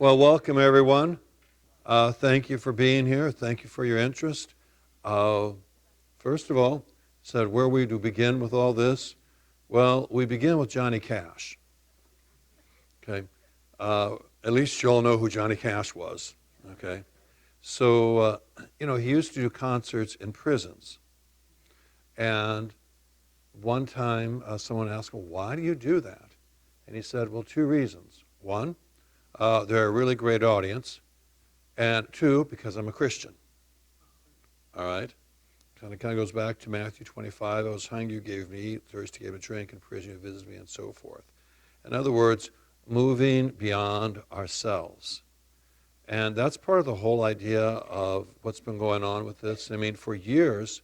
Well, welcome everyone. Thank you for being here. Thank you for your interest. Uh, First of all, said where we do begin with all this. Well, we begin with Johnny Cash. Okay, at least you all know who Johnny Cash was. Okay, so he used to do concerts in prisons, and one time someone asked him, "Why do you do that?" And he said, "Well, two reasons. One, they're a really great audience, and two, because I'm a Christian." All right. Kind of goes back to Matthew 25. I was hungry, you gave me to eat, thirsty, you gave me to drink, in prison, you visited me, and so forth. In other words, moving beyond ourselves. And that's part of the whole idea of what's been going on with this. I mean, for years,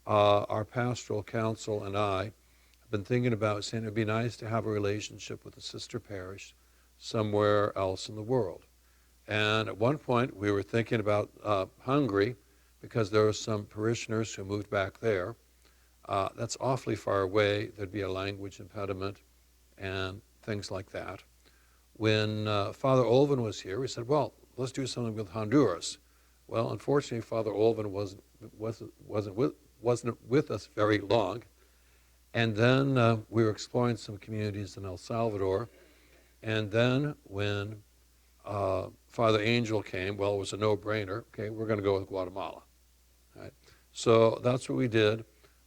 our pastoral council and I have been thinking about saying it would be nice to have a relationship with a sister parish somewhere else in the world. And at one point, we were thinking about Hungary, because there were some parishioners who moved back there. That's awfully far away. There'd be a language impediment and things like that. When Father Olvin was here, we said, well, let's do something with Honduras. Well, unfortunately, Father Olvin wasn't with us very long. And then we were exploring some communities in El Salvador. And then when Father Angel came, well, it was a no-brainer. Okay, we're going to go with Guatemala. Right. So that's what we did.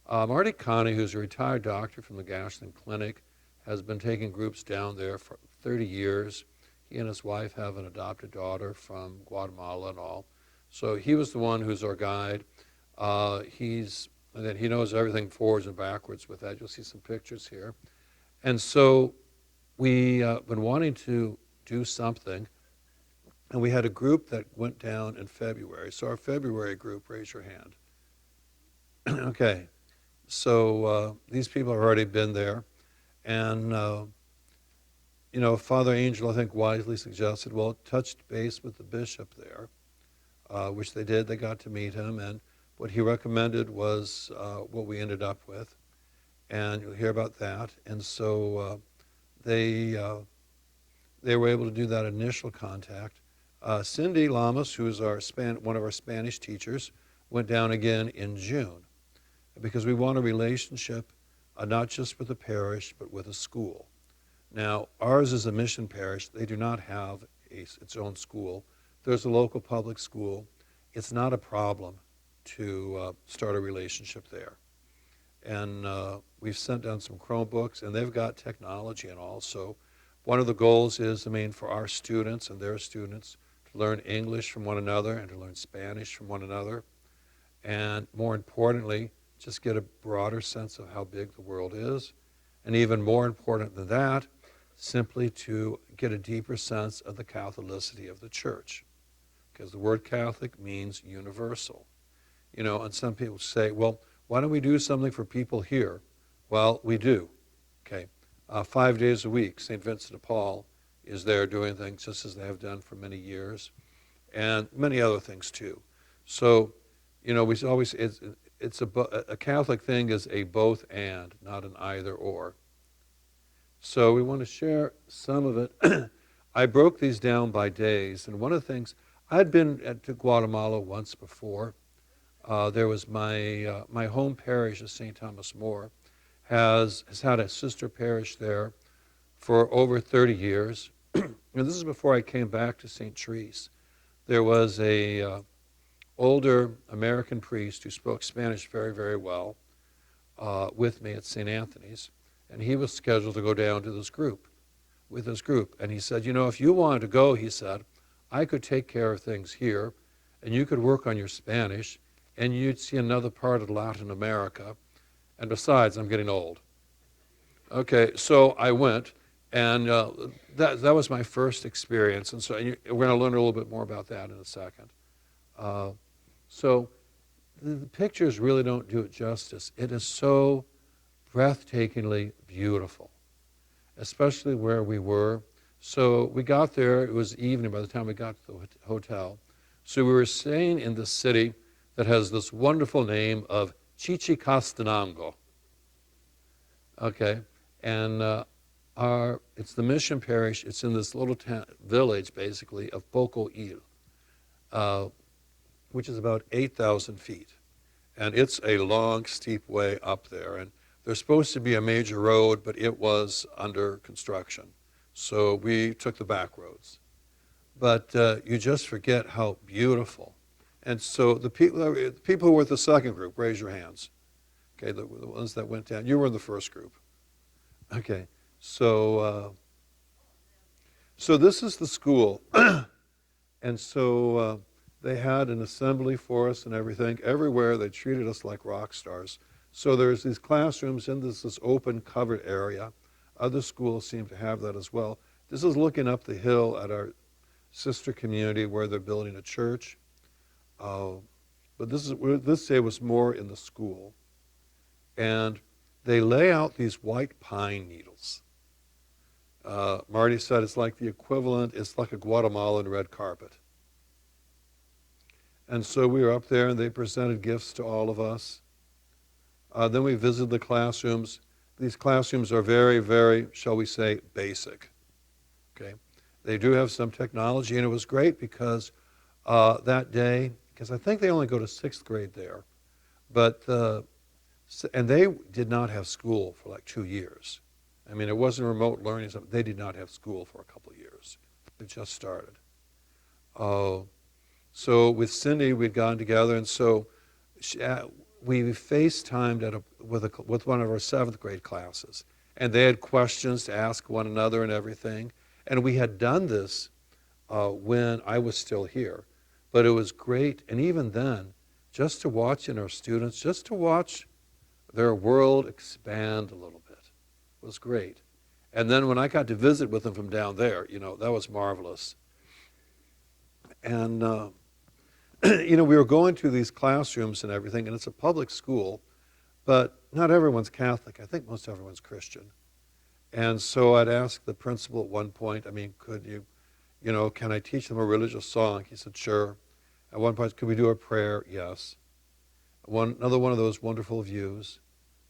Marty Connie, who's a retired doctor from the Gashland Clinic, has been taking groups down there for 30 years. He and his wife have an adopted daughter from Guatemala and all. So he was the one who's our guide. And then he knows everything forwards and backwards with that. You'll see some pictures here. And so we've been wanting to do something. And we had a group that went down in February. So our February group, raise your hand. Okay. So these people have already been there. And, Father Angel, I think, wisely suggested, well, touched base with the bishop there, which they did. They got to meet him. And what he recommended was what we ended up with. And you'll hear about that. And so they were able to do that initial contact. Cindy Lamas, who's one of our Spanish teachers, went down again in June because we want a relationship not just with the parish but with a school. Now, ours is a mission parish. They do not have its own school. There's a local public school. It's not a problem to start a relationship there. And we've sent down some Chromebooks, and they've got technology and all. So one of the goals is, for our students and their students, to learn English from one another and to learn Spanish from one another. And more importantly, just get a broader sense of how big the world is. And even more important than that, simply to get a deeper sense of the Catholicity of the Church. Because the word Catholic means universal. And some people say, well, why don't we do something for people here? Well, we do. Okay. 5 days a week, St. Vincent de Paul is there doing things just as they have done for many years, and many other things too. So, we always, a Catholic thing is a both and, not an either or. So we want to share some of it. I broke these down by days, and one of the things, I'd been to Guatemala once before. There was my home parish of St. Thomas More has had a sister parish there for over 30 years. And this is before I came back to St. Therese. There was a older American priest who spoke Spanish very, very well with me at St. Anthony's. And he was scheduled to go down to this group, with this group. And he said, if you wanted to go, he said, I could take care of things here, and you could work on your Spanish, and you'd see another part of Latin America. And besides, I'm getting old. Okay, so I went, and that was my first experience. And so we're going to learn a little bit more about that in a second. So the pictures really don't do it justice. It is so breathtakingly beautiful, especially where we were. So we got there, it was evening by the time we got to the hotel. So we were staying in this city that has this wonderful name of Chichicastenango. Okay, and it's the mission parish. It's in this little village, basically, of Poco Il, which is about 8,000 feet. And it's a long, steep way up there. And there's supposed to be a major road, but it was under construction. So we took the back roads. But you just forget how beautiful. And so the people who were with the second group, raise your hands. Okay, the ones that went down. You were in the first group. Okay, so so this is the school. And so they had an assembly for us and everything. Everywhere they treated us like rock stars. So there's these classrooms in this open covered area. Other schools seem to have that as well. This is looking up the hill at our sister community where they're building a church. But this day was more in the school. And they lay out these white pine needles. Marty said it's like the equivalent, it's like a Guatemalan red carpet. And so we were up there and they presented gifts to all of us. Then we visited the classrooms. These classrooms are very, very, shall we say, basic. Okay, they do have some technology, and it was great because that day, because I think they only go to 6th grade there, but and they did not have school for like 2 years. I mean, it wasn't remote learning. They did not have school for a couple of years. They just started. So with Cindy, we'd gone together, and so we FaceTimed with one of our 7th grade classes, and they had questions to ask one another and everything. And we had done this when I was still here, but it was great. And even then, just to watch our students, just to watch their world expand a little bit was great. And then when I got to visit with them from down there, that was marvelous. And we were going to these classrooms and everything, and it's a public school, but not everyone's Catholic. I think most everyone's Christian. And so I'd ask the principal at one point, could you, can I teach them a religious song? He said, sure. At one point, could we do a prayer? Yes. Another one of those wonderful views,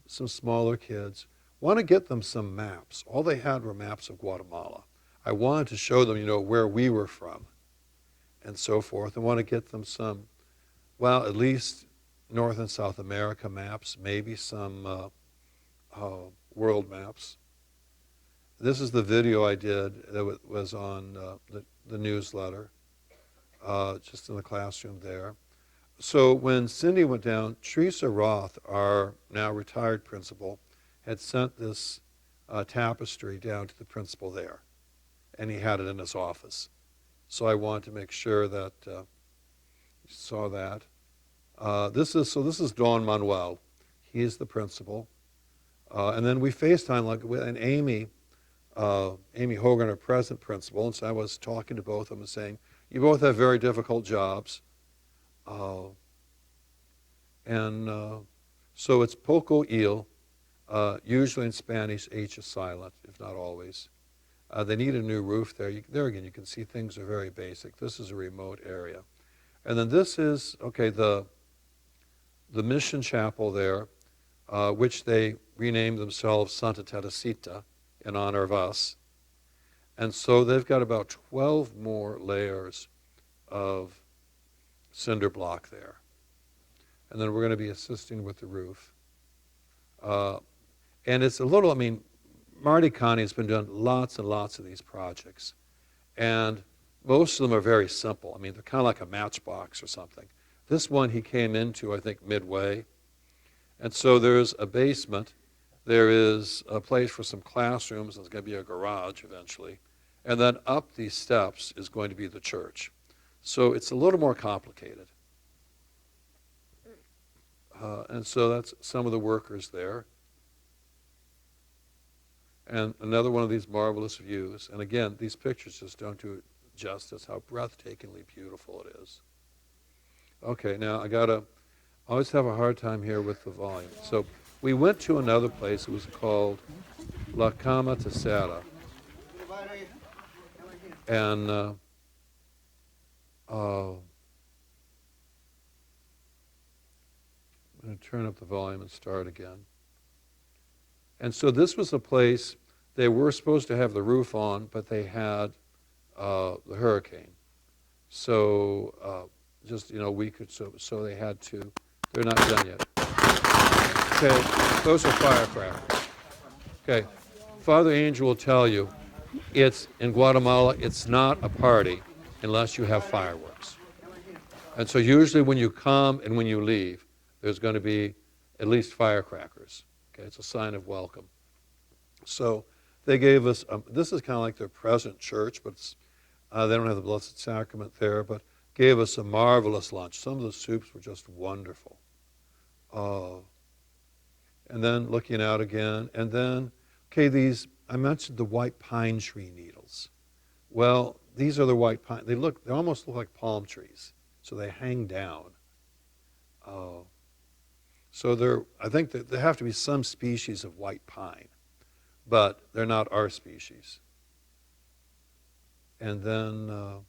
some smaller kids. Want to get them some maps. All they had were maps of Guatemala. I wanted to show them, where we were from and so forth. I want to get them some, at least North and South America maps, maybe some world maps. This is the video I did that was on the newsletter, just in the classroom there. So when Cindy went down, Teresa Roth, our now retired principal, had sent this tapestry down to the principal there, and he had it in his office. So I wanted to make sure that you saw that. This is Don Manuel. He's the principal. And then we FaceTime, and Amy Hogan, our present principal, and so I was talking to both of them and saying, you both have very difficult jobs. So it's Poco Il. Usually in Spanish, H is silent, if not always. They need a new roof there. There again, you can see things are very basic. This is a remote area. And then this is, the mission chapel there, which they renamed themselves Santa Teresita in honor of us. And so they've got about 12 more layers of cinder block there. And then we're going to be assisting with the roof. And it's a little, Marty Connie has been doing lots and lots of these projects. And most of them are very simple. They're kind of like a matchbox or something. This one he came into, I think, midway. And so there's a basement. There is a place for some classrooms. There's going to be a garage eventually. And then up these steps is going to be the church. So it's a little more complicated. And so that's some of the workers there. And another one of these marvelous views. And again, these pictures just don't do it justice, how breathtakingly beautiful it is. Okay, now I always have a hard time here with the volume. So we went to another place. It was called La Cama Tercera. And I'm going to turn up the volume and start again. And so this was a place They were supposed to have the roof on, but they had the hurricane. So just a week or so they had to. They're not done yet. Okay, those are firecrackers. Okay, Father Angel will tell you, it's in Guatemala. It's not a party unless you have fireworks. And so usually when you come and when you leave, there's going to be at least firecrackers. Okay, it's a sign of welcome. So they gave us, this is kind of like their present church, but they don't have the Blessed Sacrament there, but gave us a marvelous lunch. Some of the soups were just wonderful. And then looking out again, and then, okay, I mentioned the white pine tree needles. Well, these are the white pine, they almost look like palm trees, so they hang down. So I think that there have to be some species of white pine, but they're not our species. And then,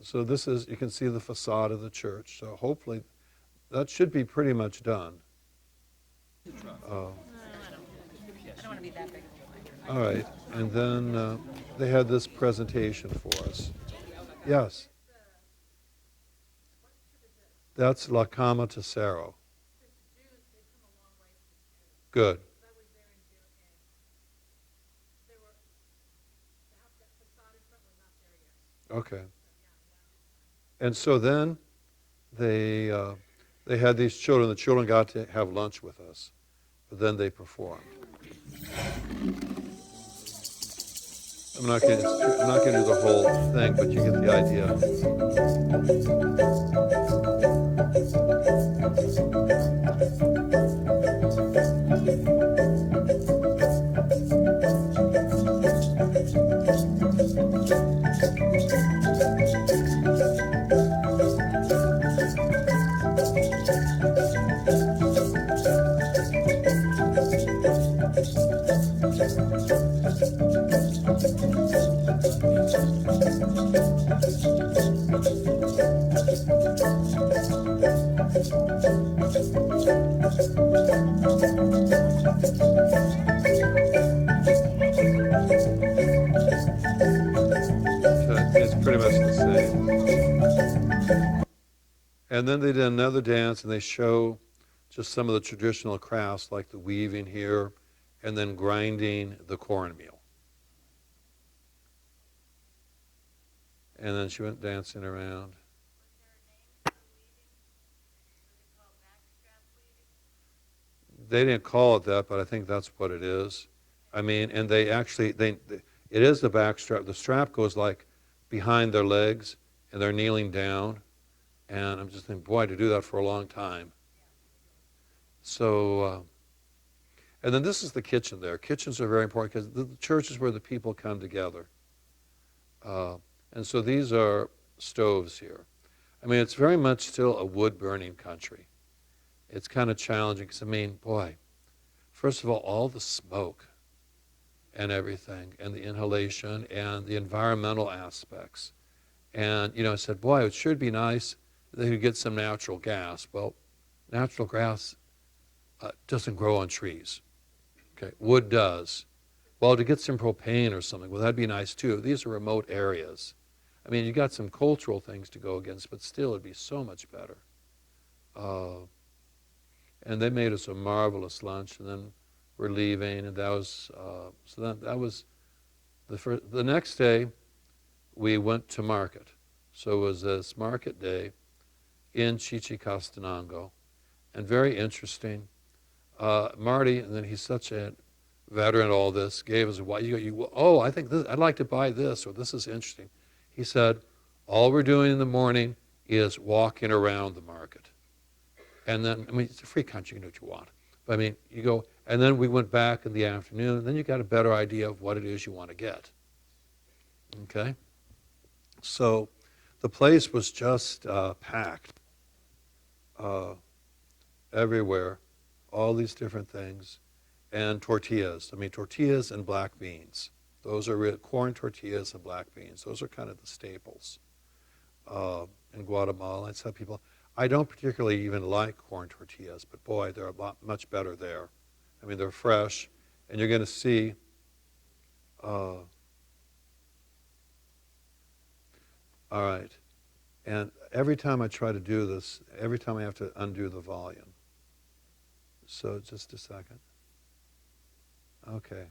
so this is, you can see the facade of the church. So hopefully, that should be pretty much done. I don't want to be that big. All right, and then they had this presentation for us. Yes. That's La Cama Tesoro. Good. Okay. And so then they had these children. The children got to have lunch with us, but then they performed. I'm not going to do the whole thing, but you get the It's pretty much the same. And then they did another dance, and they show just some of the traditional crafts, like the weaving here, and then grinding the cornmeal. And then she went dancing around. They didn't call it that, but I think that's what it is. I mean, and they actually, it is the backstrap. The strap goes like behind their legs, and they're kneeling down. And I'm just thinking, boy, to do that for a long time. So, and then this is the kitchen there. Kitchens are very important because the church is where the people come together. And so these are stoves here. I mean, it's very much still a wood-burning country. It's kind of challenging because, I mean, boy, first of all the smoke and everything, and the inhalation and the environmental aspects. And, I said, boy, it should be nice if they could get some natural gas. Well, natural gas doesn't grow on trees. Okay, wood does. Well, to get some propane or something, well, that'd be nice too. These are remote areas. I mean, you got some cultural things to go against, but still, it'd be so much better. And they made us a marvelous lunch, and then we're leaving, and that was that was the first. The next day, we went to market. So it was this market day in Chichicastenango, and very interesting. Marty, and then he's such a veteran at all this, gave us I think this, I'd like to buy this, or this is interesting. He said, all we're doing in the morning is walking around the market. And then, I mean, it's a free country, you can do what you want. But I mean, you go, and then we went back in the afternoon, and then you got a better idea of what it is you want to get. Okay? So the place was just packed everywhere, all these different things, and tortillas. I mean, tortillas and black beans. Those are corn tortillas and black beans. Those are kind of the staples in Guatemala. It's how people. I don't particularly even like corn tortillas, but boy, they're much better there. I mean, they're fresh, and you're going to see all right. And every time I try to do this, every time I have to undo the volume. So just a second. Okay.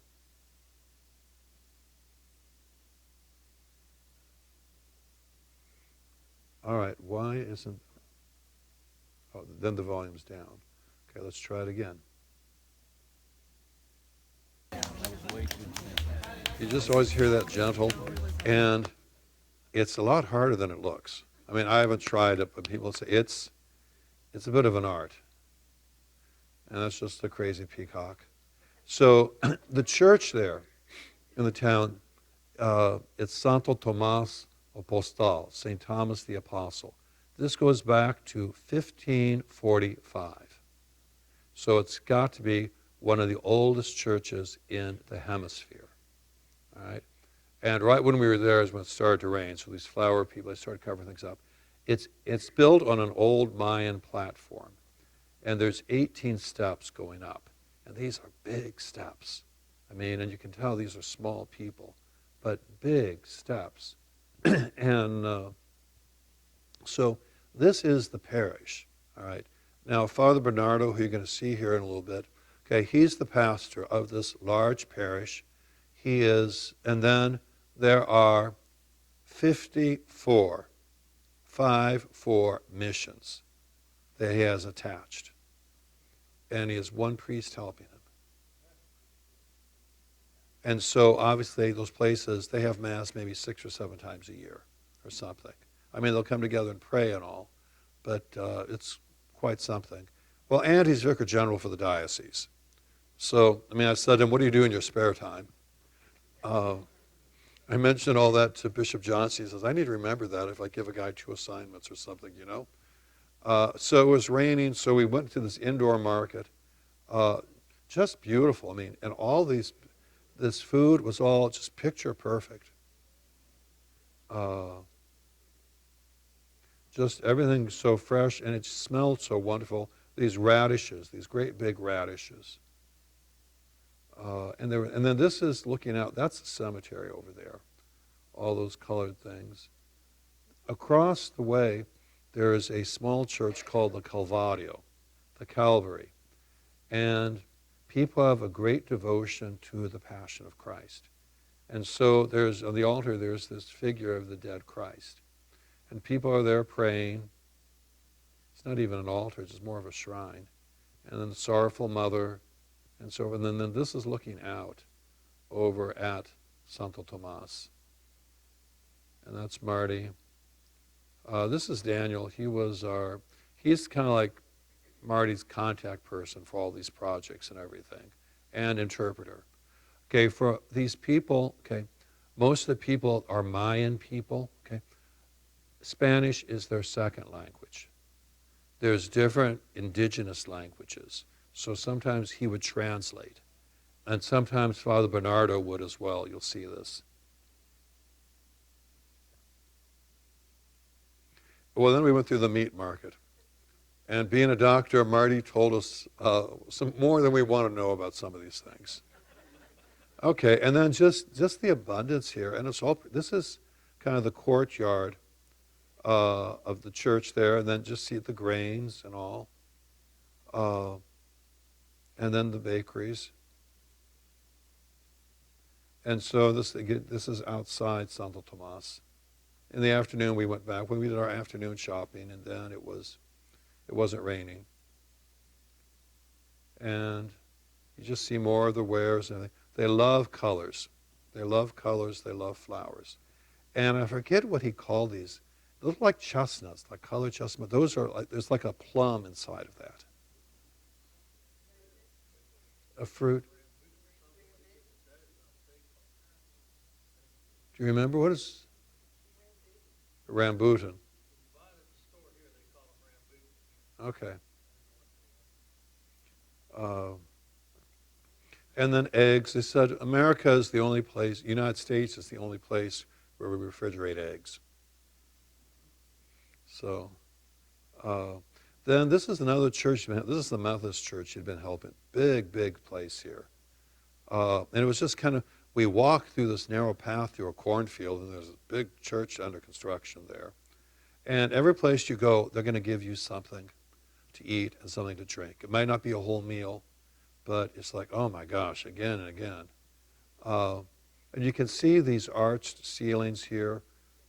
All right, why isn't, oh, then the volume's down. Okay, let's try it again. You just always hear that gentle, and it's a lot harder than it looks. I mean, I haven't tried it, but people say it's a bit of an art. And that's just a crazy peacock. So the church there in the town, it's Santo Tomás Apostol, St. Thomas the Apostle. This goes back to 1545. So it's got to be one of the oldest churches in the hemisphere. All right? And right when we were there is when it started to rain. So these flower people, they started covering things up. It's built on an old Mayan platform. And there's 18 steps going up. And these are big steps. I mean, and you can tell these are small people, but big steps. And so this is the parish, all right? Now, Father Bernardo, who you're going to see here in a little bit, okay, he's the pastor of this large parish. He is, and then there are 54 missions that he has attached. And he has one priest helping him. And so obviously those places, they have Mass maybe 6 or 7 times a year or something. I mean, they'll come together and pray and all, but it's quite something. Well, and he's Vicar General for the diocese. So, I mean, I said to him, what do you do in your spare time? I mentioned all that to Bishop Johnson. He says, I need to remember that if I give a guy 2 assignments or something, you know. So it was raining, so we went to this indoor market. Just beautiful. I mean, and all this food was all just picture perfect. Just everything so fresh, and it smelled so wonderful. These radishes, these great big radishes. And then this is looking out. That's the cemetery over there. All those colored things. Across the way, there is a small church called the Calvario, the Calvary. And people have a great devotion to the Passion of Christ. And so there's, on the altar, there's this figure of the dead Christ. And people are there praying. It's not even an altar, it's just more of a shrine. And then the Sorrowful Mother, and so forth. And then this is looking out over at Santo Tomas. And that's Marty. This is Daniel. He's kind of like Marty's contact person for all these projects and everything, and interpreter. Okay, for these people, okay, most of the people are Mayan people, okay. Spanish is their second language. There's different indigenous languages. So sometimes he would translate. And sometimes Father Bernardo would as well. You'll see this. Well, then we went through the meat market. And being a doctor, Marty told us some more than we want to know about some of these things. Okay, and then just the abundance here. And it's all, this is kind of the courtyard of the church there. And then just see the grains and all. And then the bakeries. And so this is outside Santo Tomas. In the afternoon, we went back when we did our afternoon shopping, and then it wasn't raining. And you just see more of the wares. And they love colors. They love colors. They love flowers. And I forget what he called these. They look like chestnuts, like colored chestnuts. Those are like, there's like a plum inside of that. A fruit. Do you remember what is rambutan? Okay. And then eggs. They said America is the only place, United States is the only place where we refrigerate eggs. So, then this is another church. This is the Methodist church he'd been helping. Big, big place here. And it was just kind of, we walk through this narrow path through a cornfield, and there's a big church under construction there. And every place you go, they're going to give you something to eat and something to drink. It might not be a whole meal, but it's like, oh my gosh, again and again. And you can see these arched ceilings here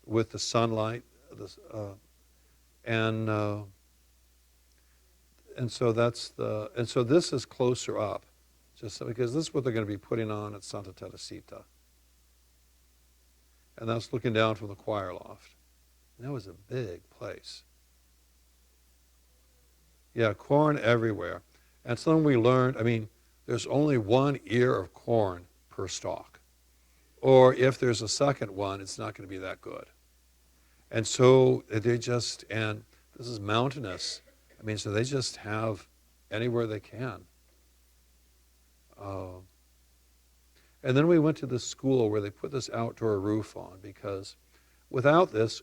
with the sunlight, and so this is closer up, just because this is what they're going to be putting on at Santa Teresita, and that's looking down from the choir loft. And that was a big place. Yeah, corn everywhere. And so we learned, I mean, there's only one ear of corn per stalk. Or if there's a second one, it's not going to be that good. And so they just, and this is mountainous. I mean, so they just have anywhere they can. And then we went to this school where they put this outdoor roof on, because without this,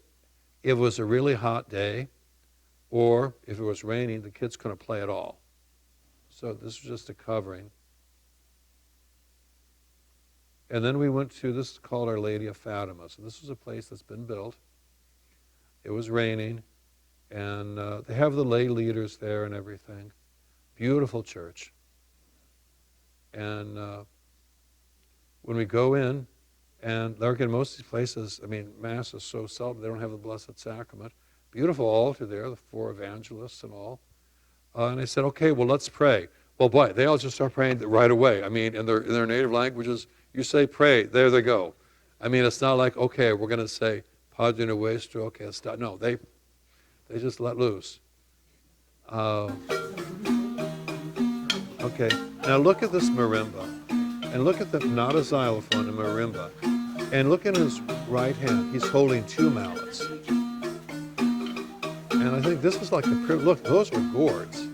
if it was a really hot day, or if it was raining, the kids couldn't play at all. So this was just a covering. And then we went to, this is called Our Lady of Fatima. So this is a place that's been built. It was raining, and they have the lay leaders there and everything. Beautiful church. And when we go in, and like in most of these places, I mean, Mass is so seldom, they don't have the Blessed Sacrament. Beautiful altar there, the 4 evangelists and all. And I said, okay, well, let's pray. Well, boy, they all just start praying right away. I mean, in their native languages, you say pray, there they go. I mean, it's not like, okay, we're going to say, Padre Nuestro, okay, let's start. No, they just let loose. Okay, now look at this marimba. And look at not a xylophone, a marimba. And look at his right hand. He's holding 2 mallets. And I think this was like the, look, those were gourds.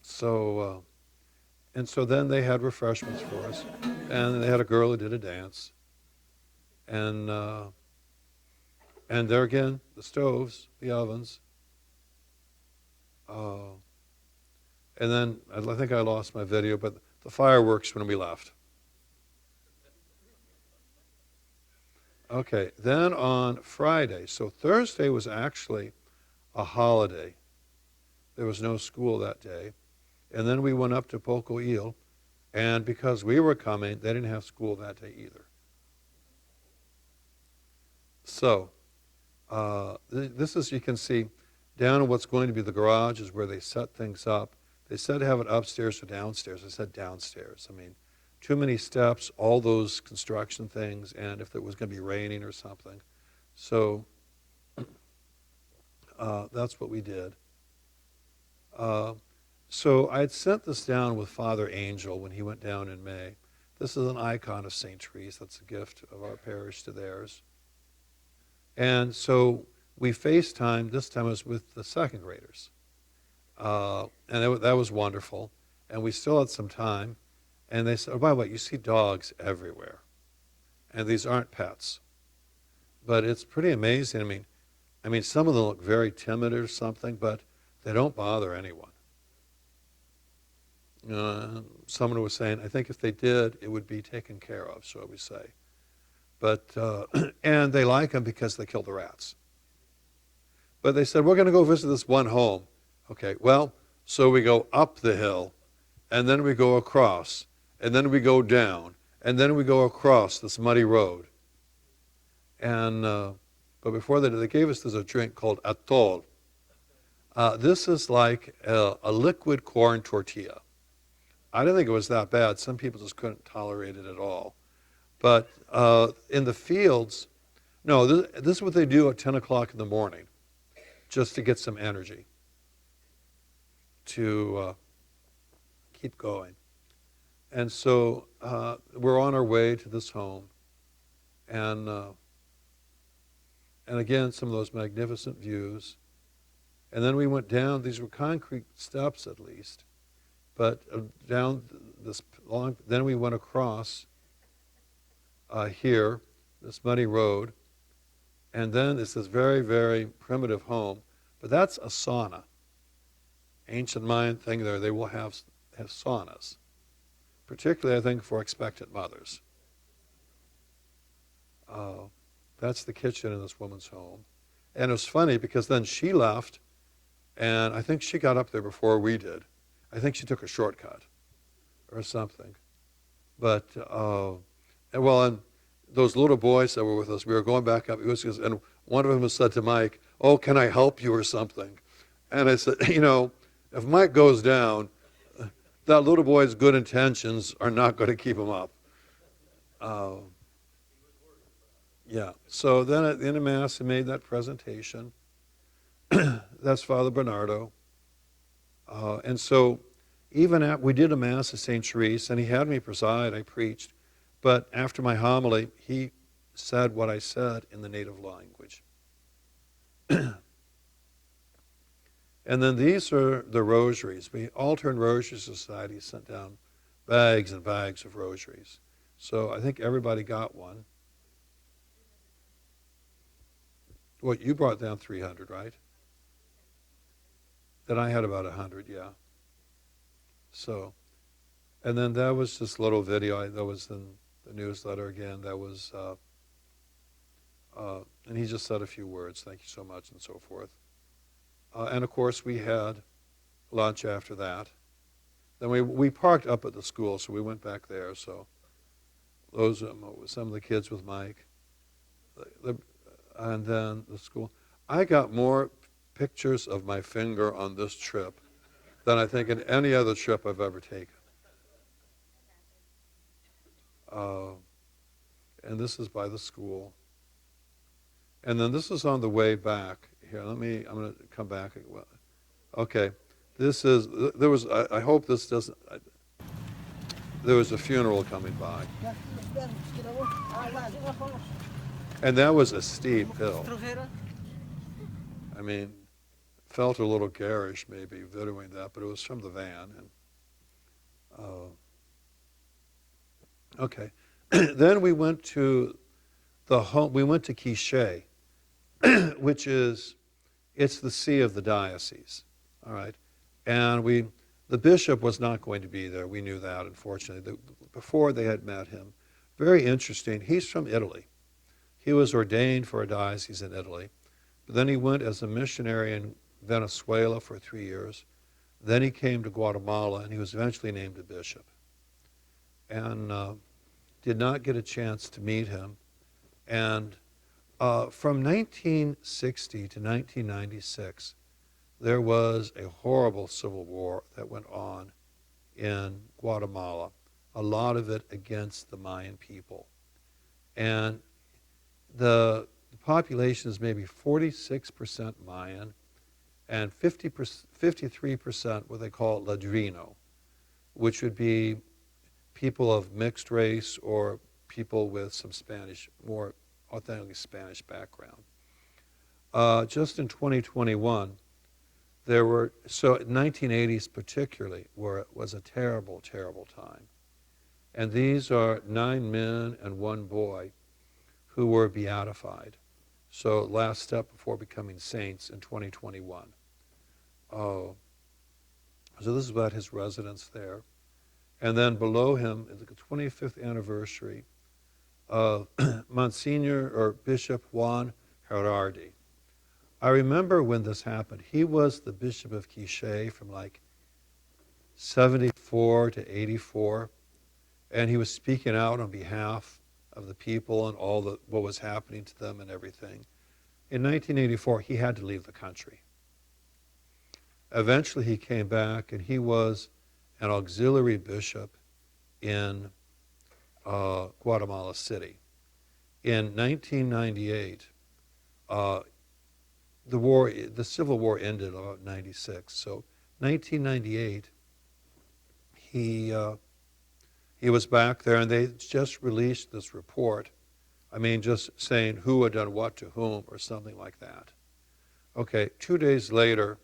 So, and so then they had refreshments for us. And they had a girl who did a dance. And there again, the stoves, the ovens. And then, I think I lost my video, but the fireworks when we left. Okay, then on Friday, so Thursday was actually a holiday. There was no school that day. And then we went up to Poco Il, and because we were coming, they didn't have school that day either. So, this is, you can see, down in what's going to be the garage is where they set things up. They said have it upstairs or downstairs. I said downstairs. I mean, too many steps, all those construction things, and if it was going to be raining or something. So that's what we did. So I had sent this down with Father Angel when he went down in May. This is an icon of St. Therese. That's a gift of our parish to theirs. And so we FaceTimed, this time it was with the second graders. And that was wonderful. And we still had some time. And they said, oh, by the way, you see dogs everywhere. And these aren't pets. But it's pretty amazing. I mean, some of them look very timid or something, but they don't bother anyone. Someone was saying, I think if they did, it would be taken care of, so we say. But, and they like them because they kill the rats. But they said, we're going to go visit this one home. Okay, well, so we go up the hill, and then we go across, and then we go down, and then we go across this muddy road. And, but before they gave us a drink called atol. This is like a liquid corn tortilla. I didn't think it was that bad. Some people just couldn't tolerate it at all. But in the fields, no, this is what they do at 10 o'clock in the morning, just to get some energy to keep going. And so we're on our way to this home. And again, some of those magnificent views. And then we went down, these were concrete steps at least, but down this long, then we went across here, this muddy road, and then it's this very, very primitive home, but that's a sauna. Ancient Mayan thing there, they will have have saunas, particularly, I think, for expectant mothers. That's the kitchen in this woman's home. And it was funny because then she left, and I think she got up there before we did. I think she took a shortcut or something. But, and those little boys that were with us, we were going back up, and one of them said to Mike, "Oh, can I help you or something?" And I said, if Mike goes down, that little boy's good intentions are not going to keep him up. Yeah. So then at the end of Mass, he made that presentation. That's Father Bernardo. And so even we did a Mass at St. Therese, and he had me preside. I preached. But after my homily, he said what I said in the native language. And then these are the rosaries. We Altar and Rosary Society sent down bags and bags of rosaries. So I think everybody got one. Well, you brought down 300, right? Then I had about 100, yeah. So, and then that was this little video that was in the newsletter again. That was, and he just said a few words, thank you so much, and so forth. And of course, we had lunch after that. Then we parked up at the school, so we went back there. So those some of the kids with Mike, and then the school. I got more pictures of my finger on this trip than I think in any other trip I've ever taken. And this is by the school. And then this is on the way back. Here, I'm going to come back. Okay, I hope this doesn't, there was a funeral coming by. And that was a steep hill. I mean, felt a little garish maybe videoing that, but it was from the van. And okay, then we went to we went to Quiché, which it's the see of the diocese, all right? And the bishop was not going to be there. We knew that, unfortunately. Before they had met him. Very interesting. He's from Italy. He was ordained for a diocese in Italy. But then he went as a missionary in Venezuela for 3 years. Then he came to Guatemala, and he was eventually named a bishop. And did not get a chance to meet him. And from 1960 to 1996, there was a horrible civil war that went on in Guatemala, a lot of it against the Mayan people. And the population is maybe 46% Mayan and 53% what they call Ladrino, which would be people of mixed race or people with some Spanish, more authentically Spanish background. Just in 2021, there were, so 1980s particularly, was a terrible, terrible time. And these are 9 men and 1 boy who were beatified. So last step before becoming saints in 2021. So this is about his residence there. And then below him is the 25th anniversary of Monsignor or Bishop Juan Gerardi. I remember when this happened. He was the Bishop of Quiché from like 74 to 84, and he was speaking out on behalf of the people and all what was happening to them and everything. In 1984, he had to leave the country. Eventually, he came back, and he was an auxiliary bishop in Guatemala City. In 1998, the Civil War ended about 96. So 1998, he was back there, and they just released this report. I mean, just saying who had done what to whom or something like that. Okay, 2 days later,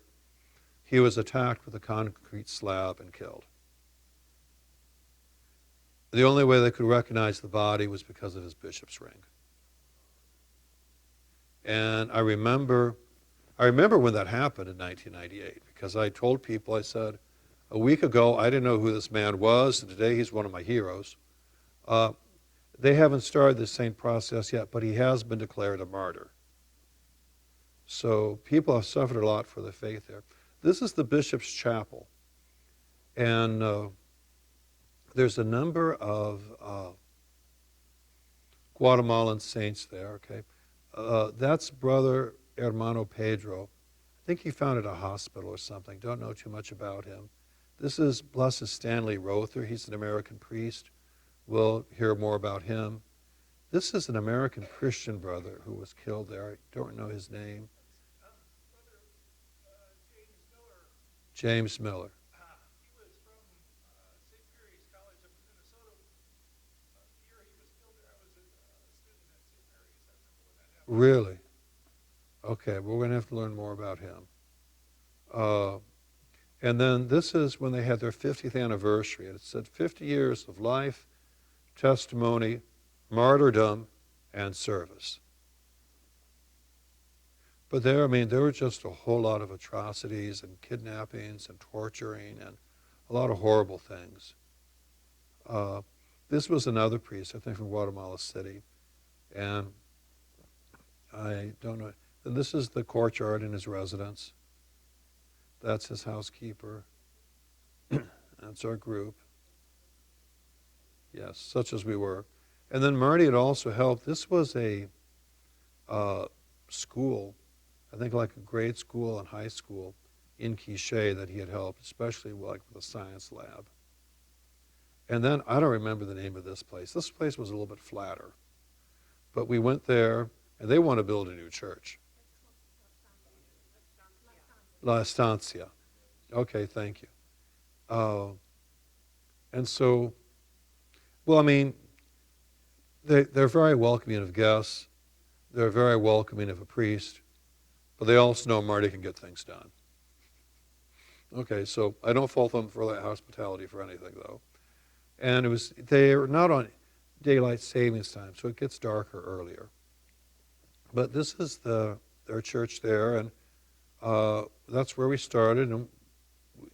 he was attacked with a concrete slab and killed. The only way they could recognize the body was because of his bishop's ring. And I remember when that happened in 1998, because I told people, I said, A week ago, I didn't know who this man was, and today he's one of my heroes. Uh, they haven't started the same process yet, but he has been declared a martyr. So people have suffered a lot for the faith there. This is the bishop's chapel, and there's a number of Guatemalan saints there. Okay, that's Brother Hermano Pedro. I think he founded a hospital or something. Don't know too much about him. This is Blessed Stanley Rother. He's an American priest. We'll hear more about him. This is an American Christian brother who was killed there. I don't know his name. Brother James Miller. James Miller. He was from St. Mary's College up in Minnesota. The year he was killed there, I was a student at St. Mary's. I remember when that happened. Really? Okay, we're going to have to learn more about him. And then this is when they had their 50th anniversary. And it said 50 years of life, testimony, martyrdom, and service. But there were just a whole lot of atrocities and kidnappings and torturing and a lot of horrible things. This was another priest, I think, from Guatemala City. And I don't know. And this is the courtyard in his residence. That's his housekeeper. That's our group. Yes, such as we were. And then Marty had also helped. This was a school, I think like a grade school and high school in Quiché that he had helped, especially like with a science lab. And then, I don't remember the name of this place. This place was a little bit flatter. But we went there, and they want to build a new church. La Estancia. Okay, thank you. And so, well, I mean, they're very welcoming of guests. They're very welcoming of a priest. But they also know Marty can get things done. Okay, so I don't fault them for that hospitality for anything, though. And they're not on daylight savings time, so it gets darker earlier. But this is their church there, and that's where we started. And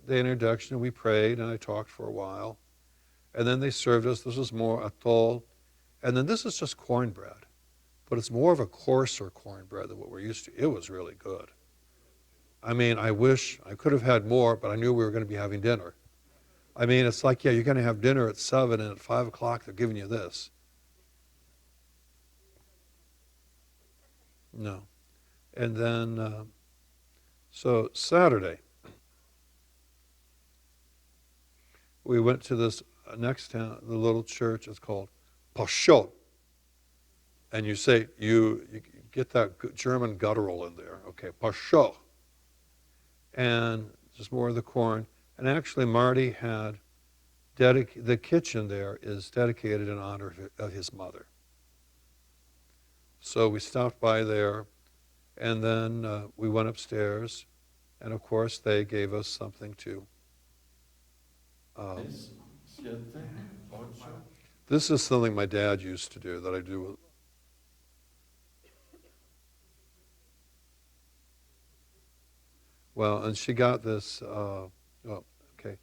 the introduction, we prayed, and I talked for a while. And then they served us. This was more atol. And then this is just cornbread. But it's more of a coarser cornbread than what we're used to. It was really good. I mean, I wish I could have had more, but I knew we were going to be having dinner. I mean, it's like, yeah, you're going to have dinner at 7, and at 5 o'clock they're giving you this. No. And then, so Saturday, we went to this next town, the little church. It's called Pashot. And you say, you get that German guttural in there. Okay, Pashot. And just more of the corn. And actually, Marty had, the kitchen there is dedicated in honor of his mother. So we stopped by there, and then we went upstairs, and of course they gave us something to. This is something my dad used to do that I do. Well, and she got this. Okay.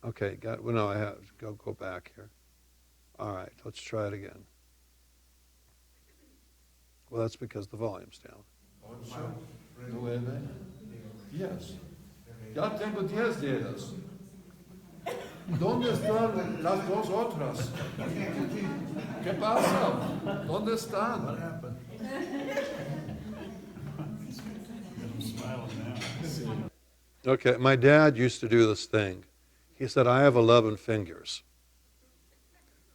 Okay, well, no, I have go back here. All right, let's try it again. Well, that's because the volume's down. 9, 10. Ya tengo 10 dedos. ¿Dónde están las dos otras? ¿Qué pasa? ¿Dónde están? What happened? Okay, my dad used to do this thing. He said, I have 11 fingers.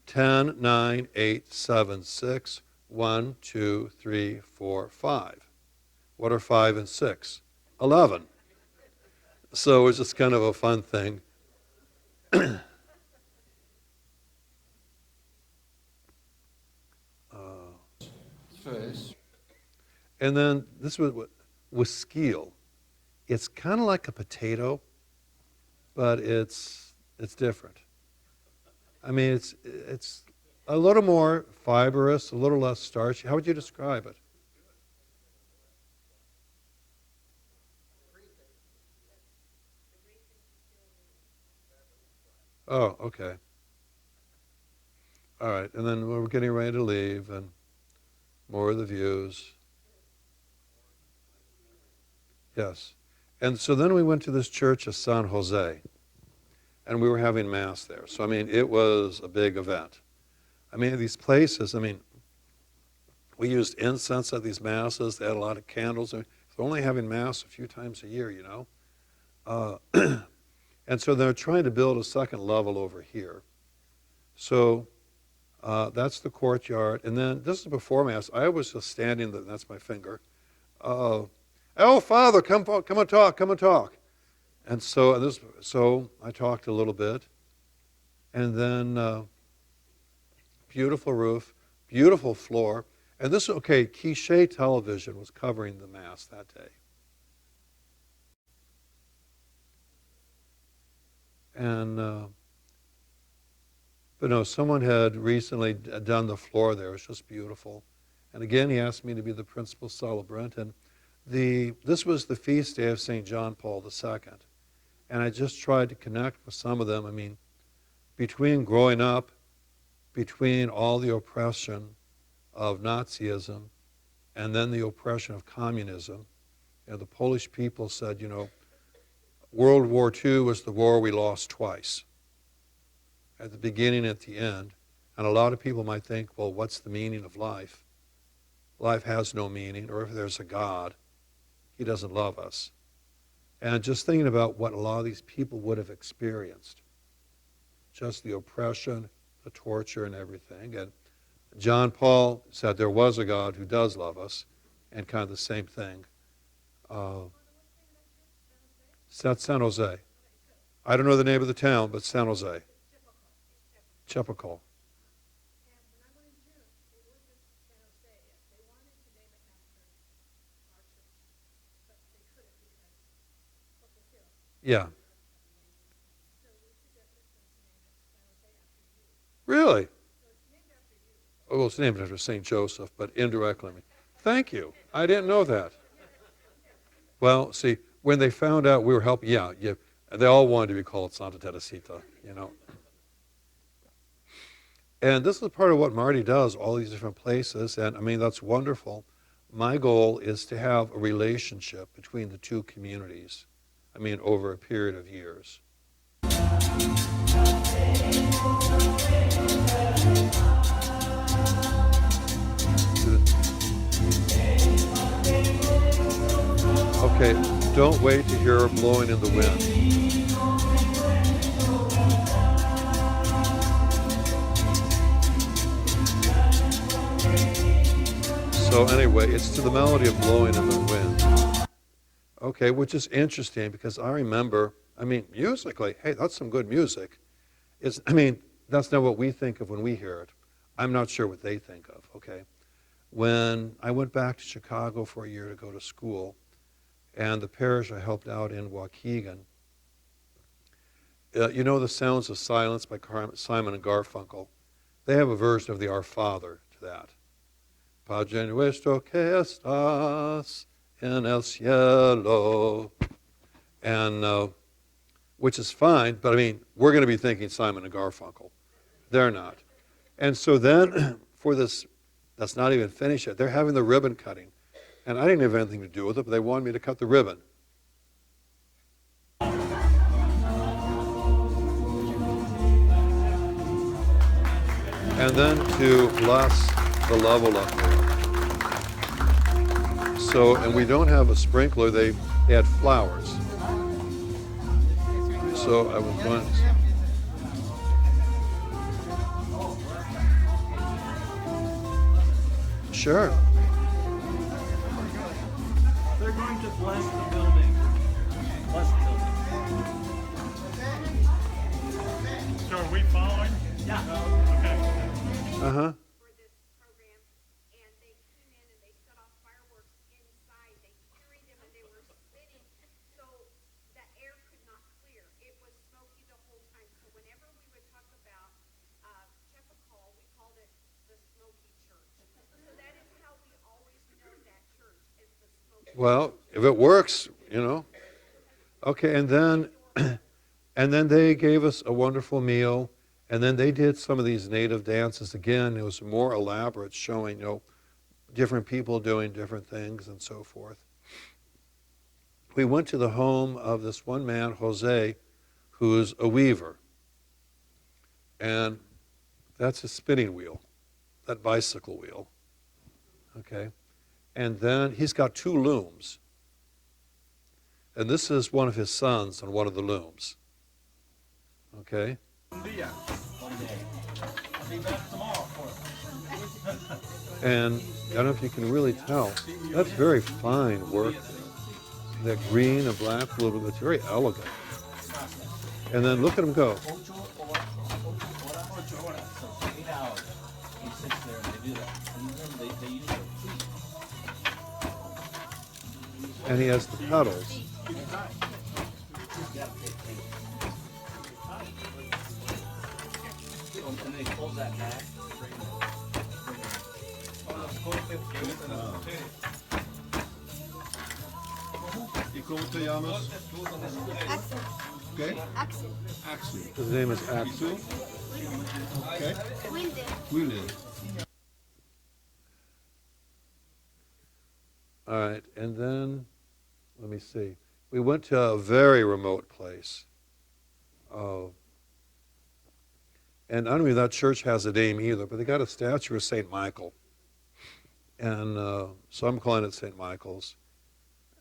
10, 9, 8, 7, 6, 1, 2, 3, 4, 5. What are 5 and 6? 11. So it was just kind of a fun thing. And then this was skeel. It's kind of like a potato, but it's different. I mean, it's a little more fibrous, a little less starchy. How would you describe it? Oh, okay. All right, and then we're getting ready to leave, and more of the views. Yes. And so then we went to this church of San Jose, and we were having Mass there. So, I mean, it was a big event. I mean, these places, I mean, we used incense at these Masses. They had a lot of candles. They're only having Mass a few times a year, you know. And so they're trying to build a second level over here. So that's the courtyard. And then this is before Mass. I was just standing, that's my finger. Oh, Father, come and talk, come and talk. And so I talked a little bit. And then beautiful roof, beautiful floor. And this, okay, Quiche television was covering the Mass that day. And, but no, someone had recently done the floor there. It was just beautiful. And again, he asked me to be the principal celebrant. And this was the feast day of St. John Paul II. And I just tried to connect with some of them. I mean, between growing up, between all the oppression of Nazism and then the oppression of communism, you know, the Polish people said, you know, World War II was the war we lost twice, at the beginning and at the end. And a lot of people might think, well, what's the meaning of life? Life has no meaning, or if there's a God, he doesn't love us. And just thinking about what a lot of these people would have experienced, just the oppression, the torture, and everything. And John Paul said there was a God who does love us, and kind of the same thing. That's San Jose. I don't know the name of the town, but San Jose. Chapakol. Yeah. Really? Oh, well, it's named after St. Joseph, but indirectly. Thank you. I didn't know that. Well, see, when they found out we were helping, yeah, they all wanted to be called Santa Teresita, you know. And this is part of what Marty does, all these different places, and I mean, that's wonderful. My goal is to have a relationship between the two communities, I mean, over a period of years. Okay, don't wait to hear blowing in the wind. So anyway, it's to the melody of blowing in the wind. Okay, which is interesting because I remember, I mean, musically, hey, that's some good music. I mean, that's not what we think of when we hear it. I'm not sure what they think of, okay? When I went back to Chicago for a year to go to school, and the parish I helped out in Waukegan, you know the Sounds of Silence by Simon and Garfunkel? They have a version of the Our Father to that. Padre nuestro que estás en el cielo. And, which is fine, but I mean, we're going to be thinking Simon and Garfunkel. They're not. And so then, for this, that's not even finished yet, they're having the ribbon cutting. And I didn't have anything to do with it, but they wanted me to cut the ribbon. And then to bless the level up there. So, and we don't have a sprinkler, they had flowers. So I was going to... Sure. They're going to bless the building. Bless the building. So are we following? Yeah. Okay. Uh-huh. For this program, and they came in and they set off fireworks inside. They carried them and they were spinning, so the air could not clear. It was smoky the whole time. So whenever we would talk about Chepacol, we called it the Smoky Church. So that is how we always know that church is the Smoky. Well, if it works, you know. Okay, and then And then they gave us a wonderful meal, and then they did some of these native dances again. It was more elaborate, showing, different people doing different things and so forth. We went to the home of this one man, Jose, who's a weaver. And that's his spinning wheel, that bicycle wheel. Okay? And then he's got 2 looms. And this is one of his sons on one of the looms. Okay? One day. I'll be back tomorrow for it. And I don't know if you can really tell. That's very fine work. That green and black little bit, it's very elegant. And then look at him go. 8 hours. He sits there and they do that. And then they use their feet. And he has the pedals. You gotta pay attention. And then he pulls that back. ¿Y cómo te llamas? Axel. ¿Qué? Axel. Axel. His name is Axel. ¿Qué? Wilder. William. All right, and then, let me see. We went to a very remote place. And I don't know if that church has a name either, but they got a statue of St. Michael. And so I'm calling it St. Michael's.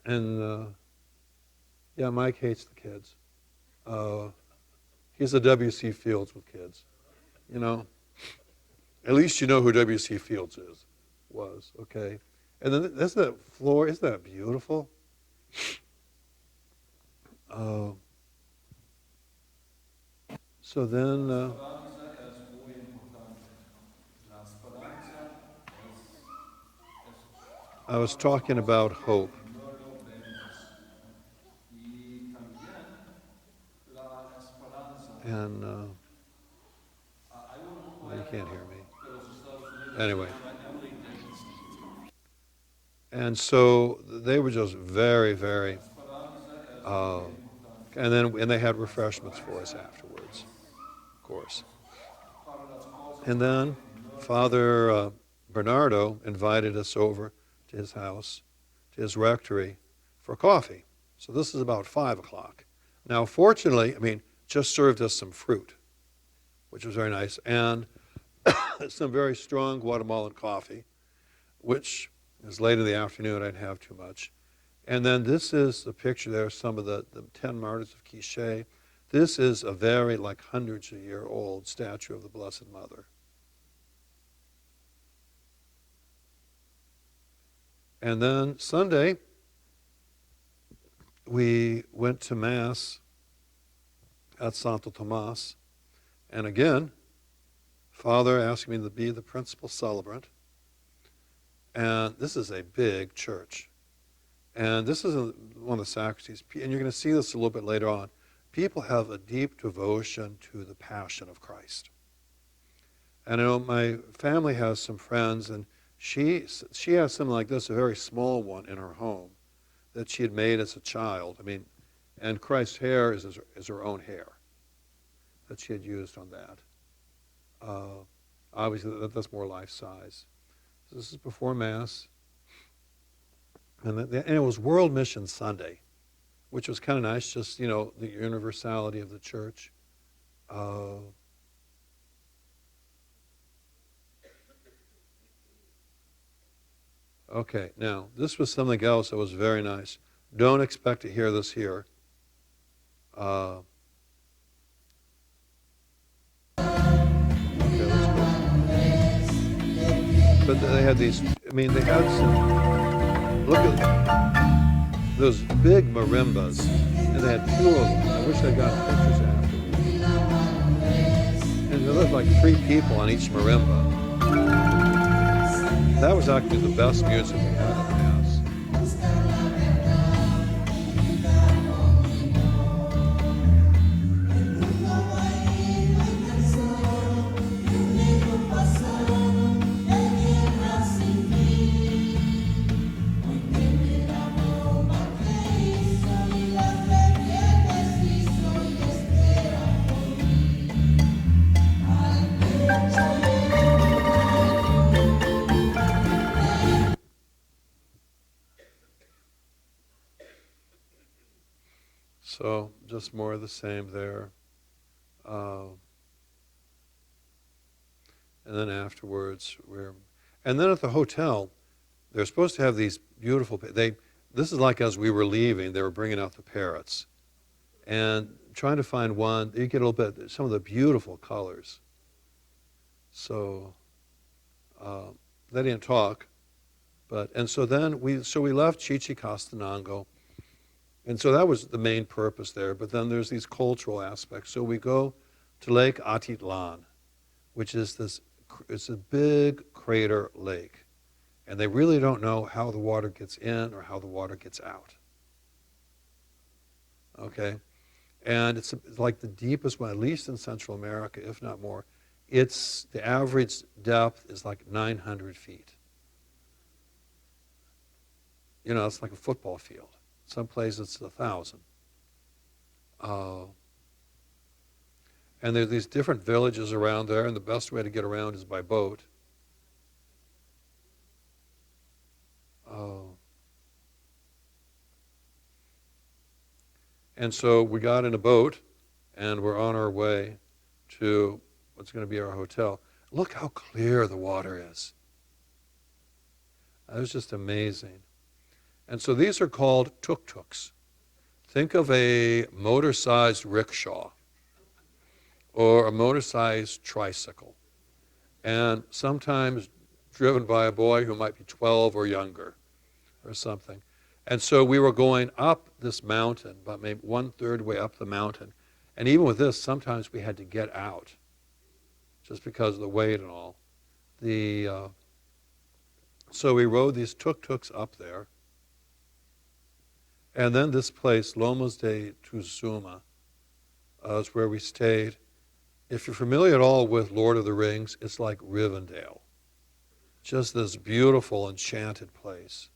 And yeah, Mike hates the kids. He's a W.C. Fields with kids. At least you know who W.C. Fields was, okay? And then isn't that floor, isn't that beautiful? So then, I was talking about hope. And well, you can't hear me. Anyway. And so they were just very, very, and they had refreshments for us afterwards, of course. And then Father Bernardo invited us over to his house, to his rectory, for coffee. So this is about 5 o'clock. Now, fortunately, just served us some fruit, which was very nice, and some very strong Guatemalan coffee, which is late in the afternoon, I didn't have too much. And then this is the picture there, some of the 10 martyrs of Quiché. This is a very, hundreds of year old statue of the Blessed Mother. And then Sunday, we went to Mass at Santo Tomas. And again, Father asked me to be the principal celebrant. And this is a big church. And this is one of the sacristies. And you're going to see this a little bit later on. People have a deep devotion to the Passion of Christ. And I know my family has some friends, and she has something like this, a very small one in her home that she had made as a child. And Christ's hair is her own hair that she had used on that. Obviously, that's more life size. So this is before Mass. And it was World Mission Sunday, which was kind of nice, just, the universality of the church. Okay, now, this was something else that was very nice. Don't expect to hear this here. Okay, let's go. But they had these, they had some, look at those big marimbas, and they had 2 of them. I wish I got pictures afterwards. And there looked like 3 people on each marimba. That was actually the best music we had at Mass. So just more of the same there. Uh, and then afterwards, and then at the hotel, they're supposed to have these beautiful, this is like as we were leaving, they were bringing out the parrots. And trying to find one, you get a little bit, some of the beautiful colors. So they didn't talk, and so then we left Chichicastenango, and so that was the main purpose there. But then there's these cultural aspects. So we go to Lake Atitlan, which is it's a big crater lake, and they really don't know how the water gets in or how the water gets out. Okay, and it's like the deepest one, at least in Central America, if not more. The average depth is like 900 feet. It's like a football field. Some places it's 1,000. And there's these different villages around there, and the best way to get around is by boat. And so we got in a boat, and we're on our way to what's going to be our hotel. Look how clear the water is. That was just amazing. And so these are called tuk-tuks. Think of a motor-sized rickshaw or a motor-sized tricycle, and sometimes driven by a boy who might be 12 or younger or something. And so we were going up this mountain, about maybe 1/3 way up the mountain. And even with this, sometimes we had to get out just because of the weight and all. So we rode these tuk-tuks up there. And then this place, Lomas de Tuzuma, is where we stayed. If you're familiar at all with Lord of the Rings, it's like Rivendell. Just this beautiful, enchanted place.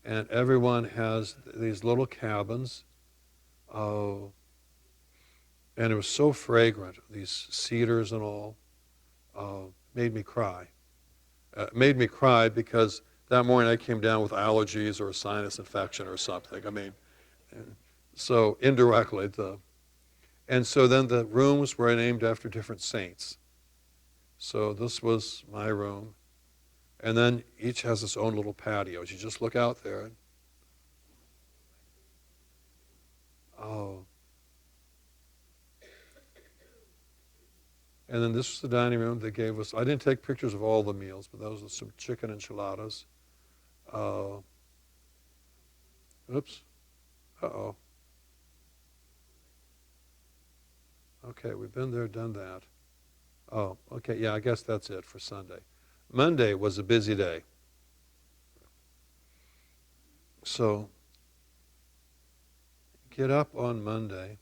And everyone has these little cabins. And it was so fragrant, these cedars and all. Made me cry. Made me cry because that morning I came down with allergies or a sinus infection or something. I mean, so indirectly. And so then the rooms were named after different saints. So this was my room. And then each has its own little patios. You just look out there. And then this was the dining room. They gave us, I didn't take pictures of all the meals, but those were some chicken enchiladas. Oops. Uh-oh. Okay, we've been there, done that. Oh, okay, yeah, I guess that's it for Sunday. Monday was a busy day. So, get up on Monday,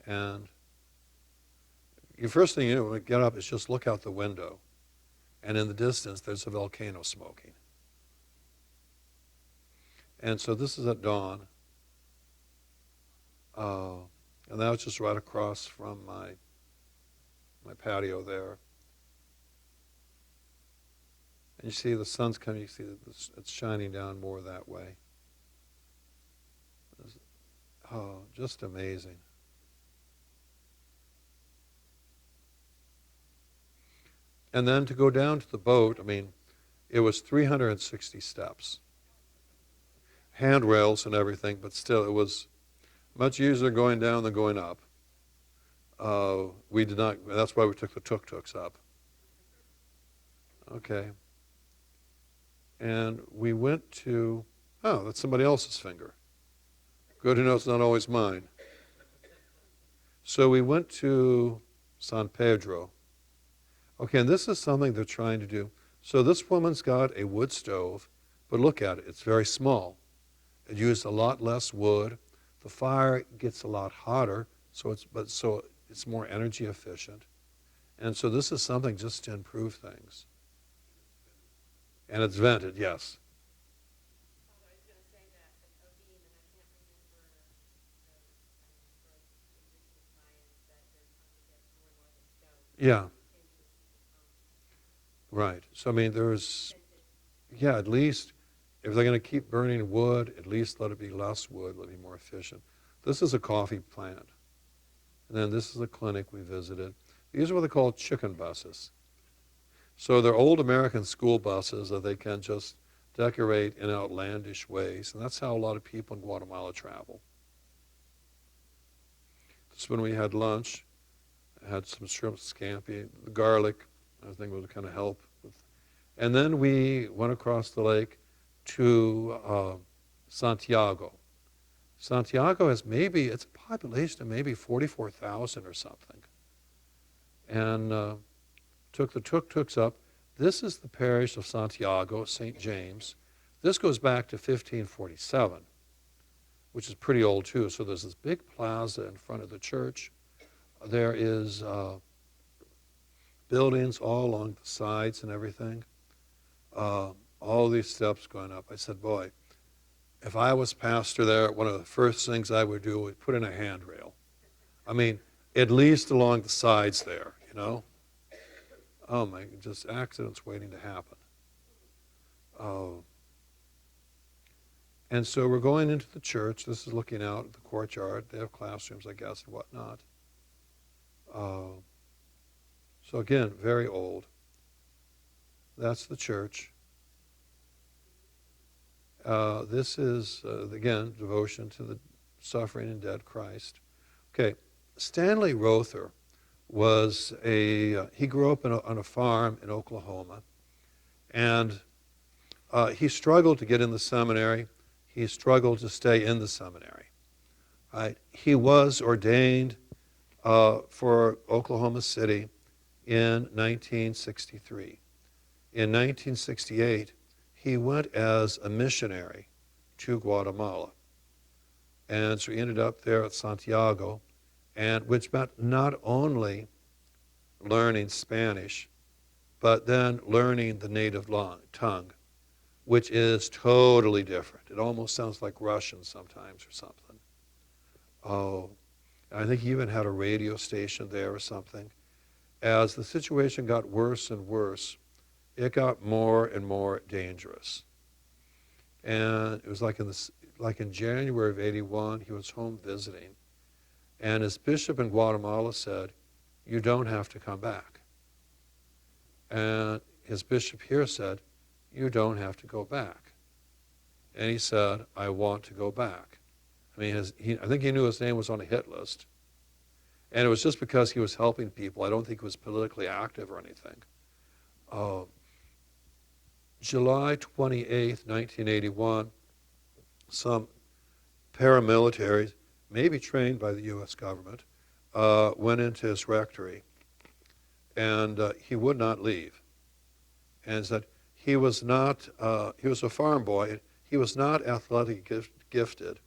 and the first thing you do when you get up is just look out the window, and in the distance there's a volcano smoking. And so this is at dawn, and that was just right across from my patio there. And you see the sun's coming, you see that it's shining down more that way. Oh, just amazing. And then to go down to the boat, I mean, it was 360 steps. Handrails and everything, but still it was much easier going down than going up. We did not, that's why we took the tuk-tuks up. Okay. And we went to, oh, that's somebody else's finger. Good to know it's not always mine. So we went to San Pedro. Okay, and this is something they're trying to do. So this woman's got a wood stove, but look at it, it's very small. It used a lot less wood. The fire gets a lot hotter, so it's more energy efficient. And so this is something just to improve things. And it's vented, yes. I was going to say that a beam, and I can't remember indigenous Mayans that they're trying to get more northern stone. Yeah. Right. So, I mean, there's, yeah, at least if they're going to keep burning wood, at least let it be less wood, let it be more efficient. This is a coffee plant. And then this is a clinic we visited. These are what they call chicken buses. So they're old American school buses that they can just decorate in outlandish ways. And that's how a lot of people in Guatemala travel. This is when we had lunch. I had some shrimp scampi, the garlic, I think would kind of help. And then we went across the lake to Santiago. Santiago has it's a population of maybe 44,000 or something. And took the tuk-tuks up. This is the parish of Santiago, St. James. This goes back to 1547, which is pretty old too. So there's this big plaza in front of the church. There is buildings all along the sides and everything. All these steps going up. I said, boy, if I was pastor there, one of the first things I would do would put in a handrail. I mean, at least along the sides there, you know. Oh my, just accidents waiting to happen. And so we're going into the church. This is looking out at the courtyard. They have classrooms, I guess, and whatnot. So again, very old. That's the church. This is, again, devotion to the suffering and dead Christ. Okay, Stanley Rother was he grew up on a farm in Oklahoma, and he struggled to get in the seminary. He struggled to stay in the seminary. Right? He was ordained for Oklahoma City in 1963. In 1968, he went as a missionary to Guatemala. And so he ended up there at Santiago, and which meant not only learning Spanish, but then learning the native tongue, which is totally different. It almost sounds like Russian sometimes or something. Oh, I think he even had a radio station there or something. As the situation got worse and worse, it got more and more dangerous. And it was like in January of '81, he was home visiting. And his bishop in Guatemala said, you don't have to come back. And his bishop here said, you don't have to go back. And he said, I want to go back. I mean, I think he knew his name was on a hit list. And it was just because he was helping people. I don't think he was politically active or anything. July 28th, 1981, some paramilitaries, maybe trained by the U.S. government, went into his rectory, and he would not leave. And said he was a farm boy. He was not athletically gifted,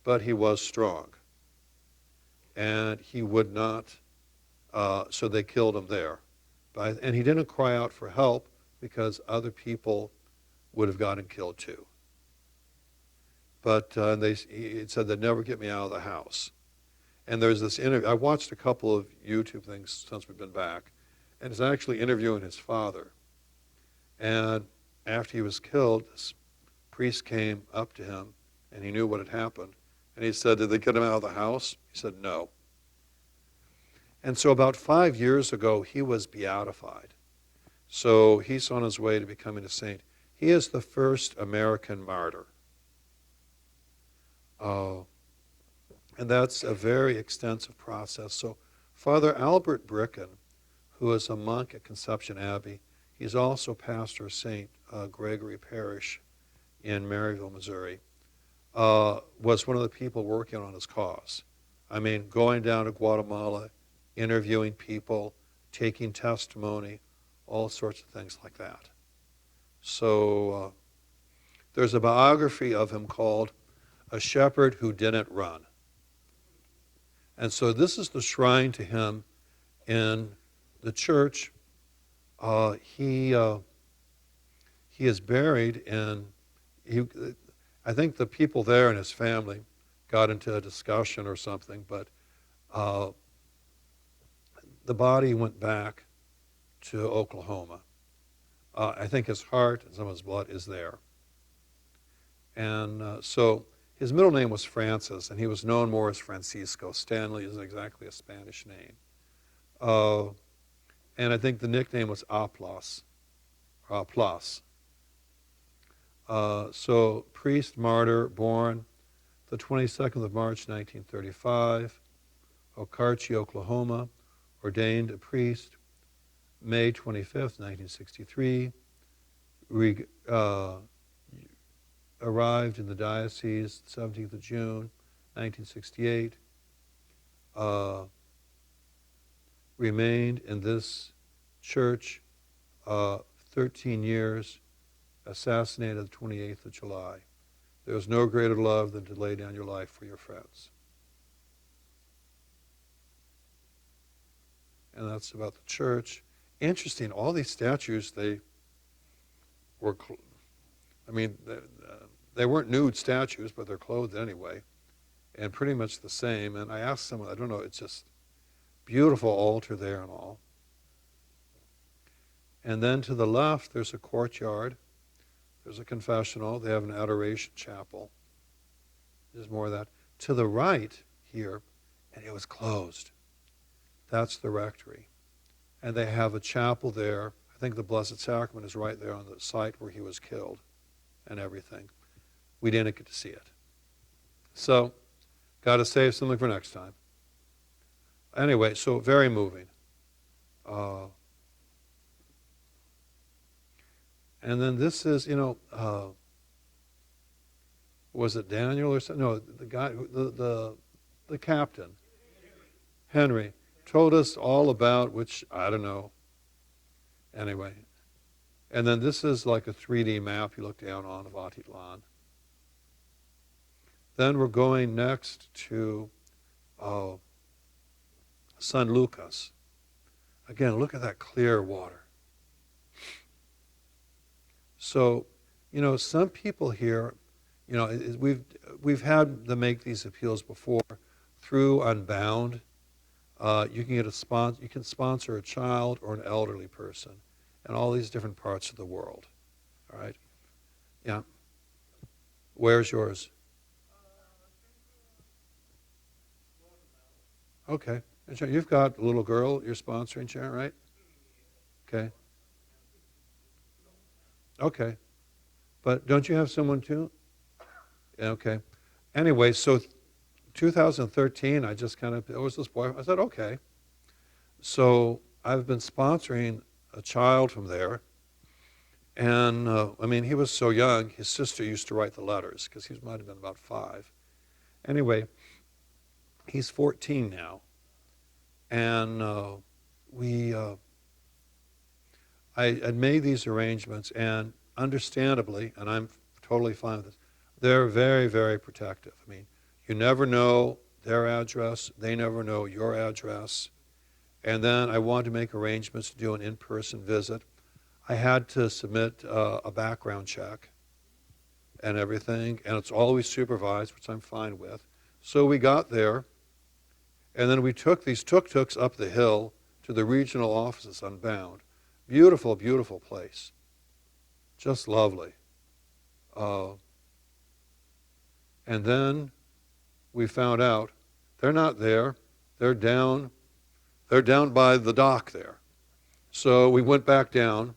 but he was strong. And he would not, so they killed him there. And he didn't cry out for help because other people would have gotten killed too. But he said they'd never get me out of the house. And there's this interview. I watched a couple of YouTube things since we've been back, and it's actually interviewing his father. And after he was killed, this priest came up to him, and he knew what had happened. And he said, did they get him out of the house? He said, no. And so about 5 years ago, he was beatified. So he's on his way to becoming a saint. He is the first American martyr. And that's a very extensive process. So Father Albert Bricken, who is a monk at Conception Abbey, he's also pastor of St. Gregory Parish in Maryville, Missouri, was one of the people working on his cause. I mean, going down to Guatemala, interviewing people, taking testimony, all sorts of things like that. So there's a biography of him called A Shepherd Who Didn't Run. And so this is the shrine to him in the church. He is buried in, I think the people there and his family got into a discussion or something, but the body went back to Oklahoma. I think his heart and some of his blood is there. And so his middle name was Francis, and he was known more as Francisco. Stanley isn't exactly a Spanish name. And I think the nickname was Aplas. Plas. So priest, martyr, born the 22nd of March, 1935, Okarche, Oklahoma, ordained a priest May 25th, 1963, arrived in the diocese 17th of June, 1968, remained in this church 13 years, assassinated the 28th of July. There is no greater love than to lay down your life for your friends. And that's about the church. Interesting, all these statues, they were, they weren't nude statues, but they're clothed anyway, and pretty much the same. And I asked someone, I don't know, it's just beautiful altar there and all. And then to the left, there's a courtyard. There's a confessional. They have an adoration chapel. There's more of that. To the right here, and it was closed. That's the rectory. And they have a chapel there. I think the Blessed Sacrament is right there on the site where he was killed and everything. We didn't get to see it. So, got to save something for next time. Anyway, so very moving. And then this is, was it Daniel or something? No, the guy, the captain, Henry, told us all about, which I don't know. Anyway, and then this is like a 3D map you look down on of Atitlan. Then we're going next to San Lucas. Again, look at that clear water. So, some people here, we've had them make these appeals before through Unbound. You can get you can sponsor a child or an elderly person in all these different parts of the world. All right? Yeah. Where's yours? Okay. You've got a little girl you're sponsoring, Sharon, right? Okay. Okay. But don't you have someone too? Okay. Anyway, so 2013, I just it was this boy. I said, okay. So I've been sponsoring a child from there. And, he was so young, his sister used to write the letters because he might have been about 5. Anyway, he's 14 now. And I had made these arrangements, and understandably, and I'm totally fine with this, they're very, very protective. You never know their address, they never know your address. And then I wanted to make arrangements to do an in-person visit. I had to submit a background check and everything, and it's always supervised, which I'm fine with. So we got there, and then we took these tuk-tuks up the hill to the regional offices Unbound. Beautiful, beautiful place. Just lovely. And then we found out they're not there. They're down by the dock there. So we went back down,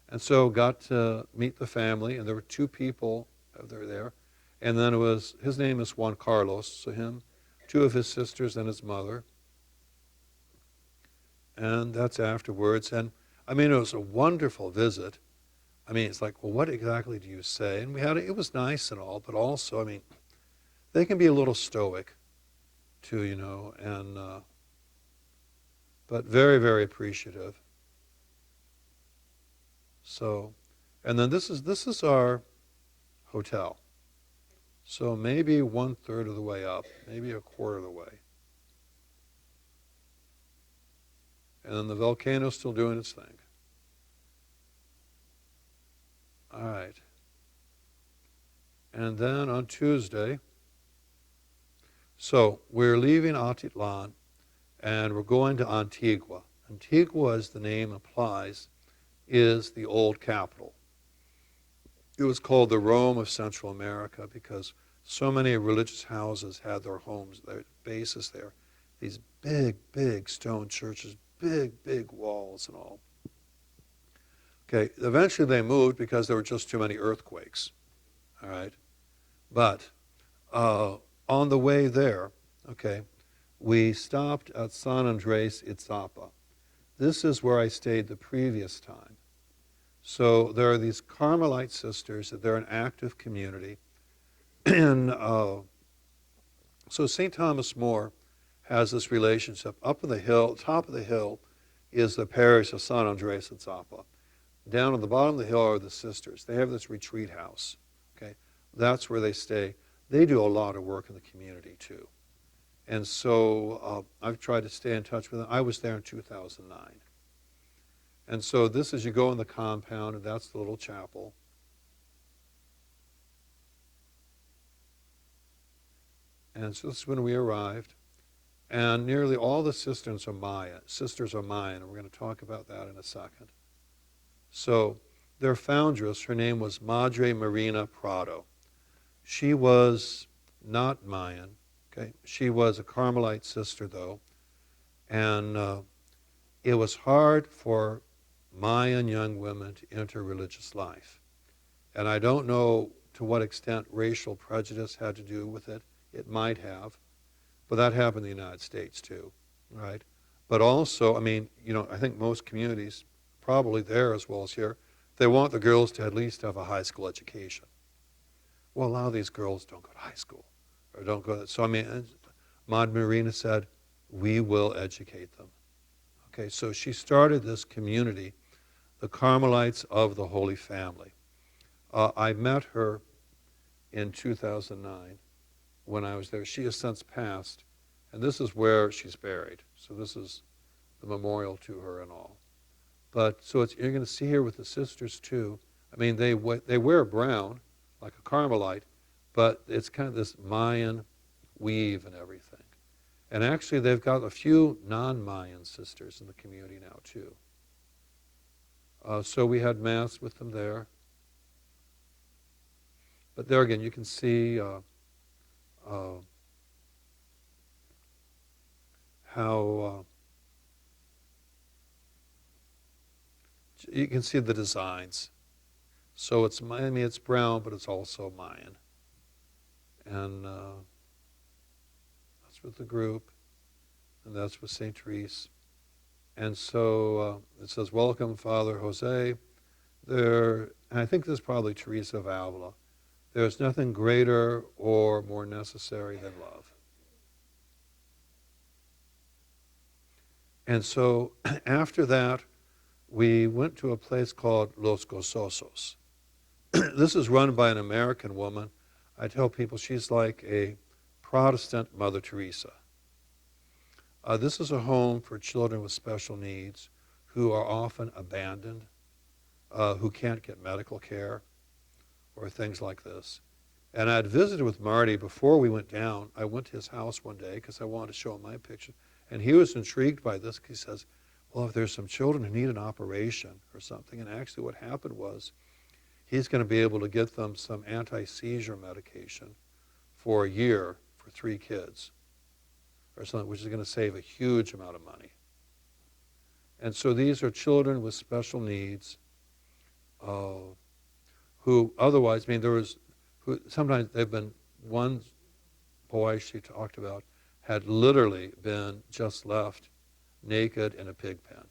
and so got to meet the family, and there were 2 people that were there. And then his name is Juan Carlos, so him, 2 of his sisters and his mother. And that's afterwards. And it was a wonderful visit. It's like, well, what exactly do you say? And it was nice and all, but also, they can be a little stoic too, but very, very appreciative. So, and then this is our hotel. So maybe 1/3 of the way up, maybe 1/4 of the way. And then the volcano's still doing its thing. All right. And then on Tuesday, so we're leaving Atitlan, and we're going to Antigua. Antigua, as the name implies, is the old capital. It was called the Rome of Central America because so many religious houses had their homes, their bases there. These big, big stone churches, big, big walls and all. Okay, eventually they moved because there were just too many earthquakes, all right? But on the way there, okay, we stopped at San Andres Itzapa. This is where I stayed the previous time. So there are these Carmelite sisters, they're an active community. And so St. Thomas More has this relationship. Up on the hill, top of the hill, is the parish of San Andres Itzapa. Down at the bottom of the hill are the sisters. They have this retreat house. Okay, that's where they stay. They do a lot of work in the community too. And so I've tried to stay in touch with them. I was there in 2009. And so this is, you go in the compound, and that's the little chapel. And so this is when we arrived. And nearly all the sisters are Mayan, and we're going to talk about that in a second. So their foundress, her name was Madre Marina Prado. She was not Mayan, okay? She was a Carmelite sister, though. And it was hard for Mayan young women to enter religious life. And I don't know to what extent racial prejudice had to do with it. It might have. But that happened in the United States, too, right? But also, I mean, you know, I think most communities, probably there as well as here, they want the girls to at least have a high school education. Well, a lot of these girls don't go to high school or don't go. So, I mean, Maud Marina said, we will educate them. Okay, so she started this community, the Carmelites of the Holy Family. I met her in 2009 when I was there. She has since passed, and this is where she's buried. So this is the memorial to her and all. But so you're going to see here with the sisters too. I mean, they wear brown like a Carmelite, but it's kind of this Mayan weave and everything. And actually, they've got a few non-Mayan sisters in the community now too. So we had Mass with them there. But there again, you can see how you can see the designs. So it's, I mean, it's brown, but it's also Mayan. And that's with the group, and that's with St. Therese. And so it says, welcome, Father Jose. And I think this is probably Teresa of Avila. There's nothing greater or more necessary than love. And so after that, we went to a place called Los Gozosos. This is run by an American woman. I tell people she's like a Protestant Mother Teresa. This is a home for children with special needs who are often abandoned, who can't get medical care, or things like this. And I had visited with Marty before we went down. I went to his house one day because I wanted to show him my picture. And he was intrigued by this. He says, well, if there's some children who need an operation or something, and actually what happened was he's going to be able to get them some anti-seizure medication for a year for 3 kids or something, which is going to save a huge amount of money. And so these are children with special needs who otherwise, I mean, sometimes they've been, one boy she talked about had literally been just left naked in a pig pen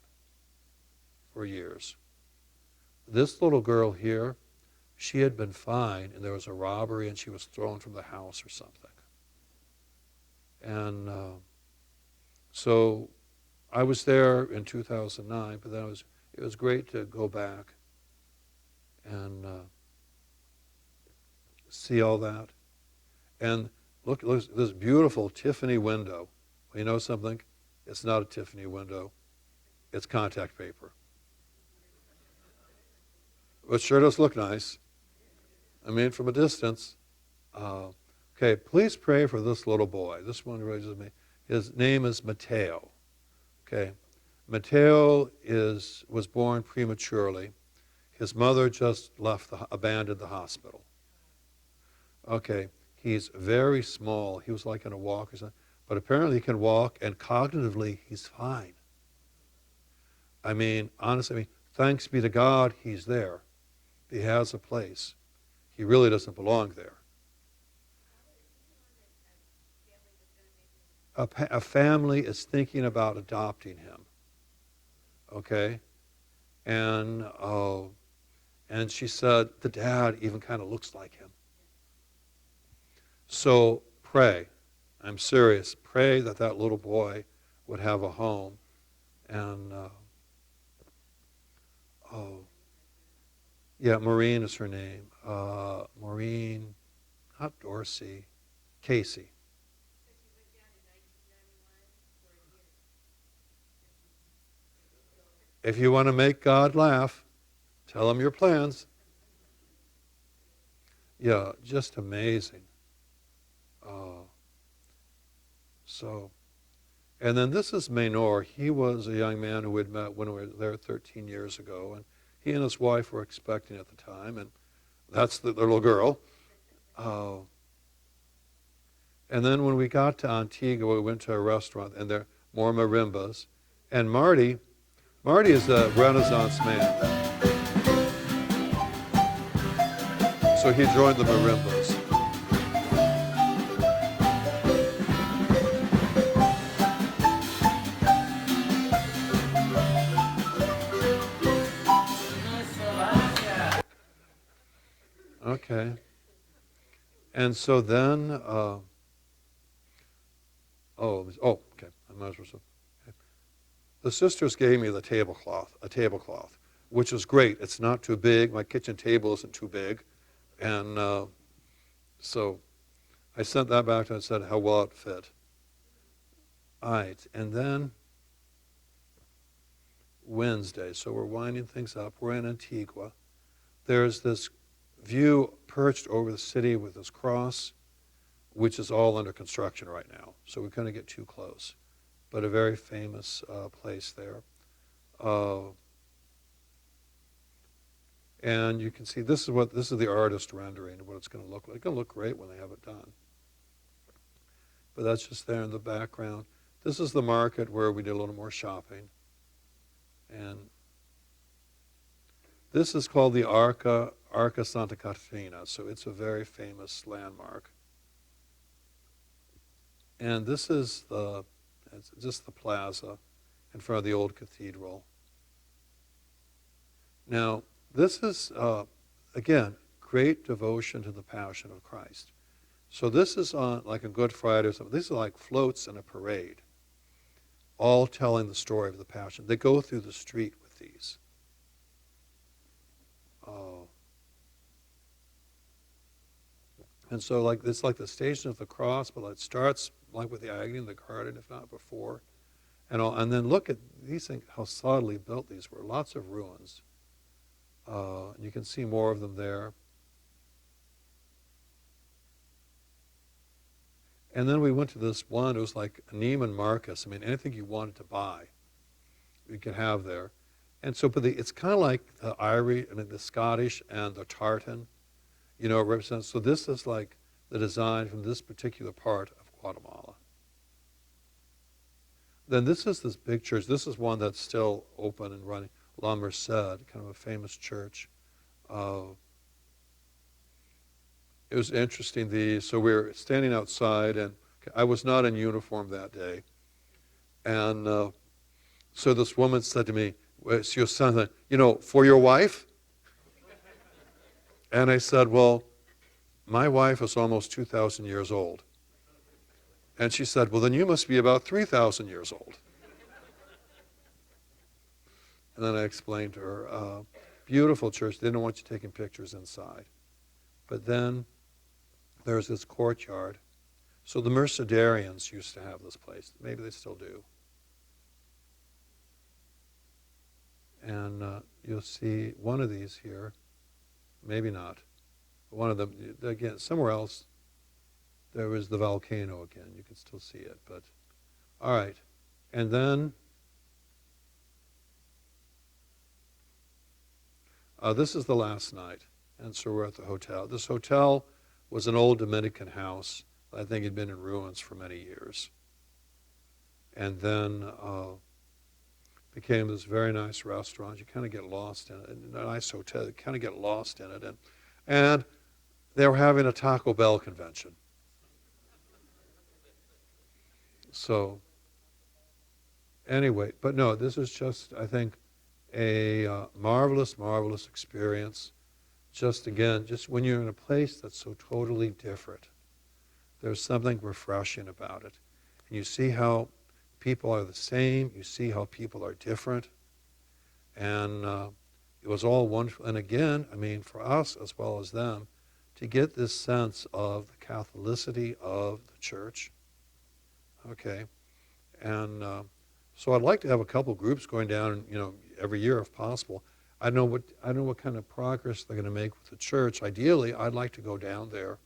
for years. This little girl here, she had been fine, and there was a robbery, and she was thrown from the house or something. And so I was there in 2009, but then it was great to go back and see all that. And look at this beautiful Tiffany window. Well, you know something? It's not a Tiffany window. It's contact paper. But sure does look nice. I mean, from a distance. Okay, please pray for this little boy. This one raises me. His name is Mateo. Okay, Mateo was born prematurely. His mother just abandoned the hospital. Okay, he's very small. He was like in a walker, but apparently he can walk, and cognitively he's fine. I mean, honestly, thanks be to God, he's there. He has a place. He really doesn't belong there. A family is thinking about adopting him. Okay? And she said the dad even kind of looks like him. So pray. I'm serious. Pray that that little boy would have a home. And, yeah, Maureen is her name. Maureen, not Dorsey, Casey. If you want to make God laugh, tell him your plans. Yeah, just amazing. And then this is Maynor. He was a young man who we'd met when we were there 13 years ago, and he and his wife were expecting at the time, and that's the little girl. And then when we got to Antigua, we went to a restaurant, and there were more marimbas. And Marty is a Renaissance man. So he joined the marimbas. Okay. And so then, okay. I might as well. Okay. The sisters gave me a tablecloth, which is great. It's not too big. My kitchen table isn't too big. And so I sent that back to them and said how well it fit. All right. And then Wednesday. So we're winding things up. We're in Antigua. There's this view perched over the city with this cross, which is all under construction right now. So we couldn't get too close. But a very famous place there. And you can see this is the artist rendering of what it's going to look like. It's going to look great when they have it done. But that's just there in the background. This is the market where we did a little more shopping. And this is called the Arca Santa Catarina, so it's a very famous landmark. And this is it's just the plaza in front of the old cathedral. Now, this is, again, great devotion to the Passion of Christ. So this is on like a Good Friday or something. These are like floats in a parade, all telling the story of the Passion. They go through the street with these. And so like it's like the Station of the Cross, but it starts like with the agony in the garden, if not before. And then look at these things, how solidly built these were. Lots of ruins. You can see more of them there. And then we went to this one, it was like a Neiman Marcus. I mean, anything you wanted to buy, you could have there. And so, but it's kind of like the Irish, I mean, the Scottish and the tartan, it represents. So this is like the design from this particular part of Guatemala. Then this is this big church. This is one that's still open and running. La Merced, kind of a famous church. It was interesting. So we were standing outside, and I was not in uniform that day. And so this woman said to me, she was saying, for your wife? And I said, well, my wife is almost 2,000 years old. And she said, well, then you must be about 3,000 years old. And then I explained to her, beautiful church. They didn't want you taking pictures inside. But then there's this courtyard. So the Mercedarians used to have this place. Maybe they still do. And you'll see one of these here. Maybe not. One of them, again, somewhere else, there was the volcano again. You can still see it. But, all right. And then, This is the last night, and so we're at the hotel. This hotel was an old Dominican house. I think had been in ruins for many years. And then became this very nice restaurant. You kind of get lost in it. And a nice hotel, you kind of get lost in it. And they were having a Taco Bell convention. So anyway, but no, this is just, I think, a marvelous, marvelous experience. Just again, just when you're in a place that's so totally different, there's something refreshing about it. And you see how people are the same, you see how people are different. And it was all wonderful. And again, I mean, for us as well as them, to get this sense of the Catholicity of the church. Okay. And so I'd like to have a couple groups going down, every year if possible. I don't know what kind of progress they're going to make with the church. Ideally, I'd like to go down there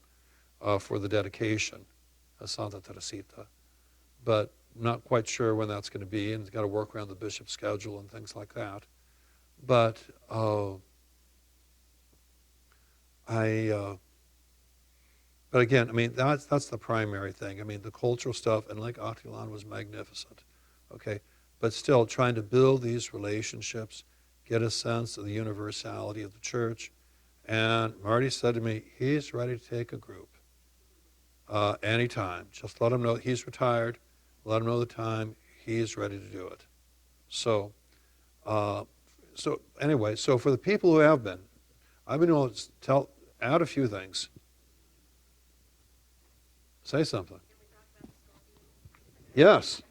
for the dedication of Santa Teresita, but not quite sure when that's going to be, and it's got to work around the bishop's schedule and things like that. But but again, I mean, that's the primary thing. I mean, the cultural stuff, and Lake Atilan was magnificent, okay? But still, trying to build these relationships, get a sense of the universality of the church. And Marty said to me, he's ready to take a group anytime. Just let him know he's retired. Let him know the time. He's ready to do it. So, anyway, so for the people who have been, I've been able to add a few things. Say something. Yes.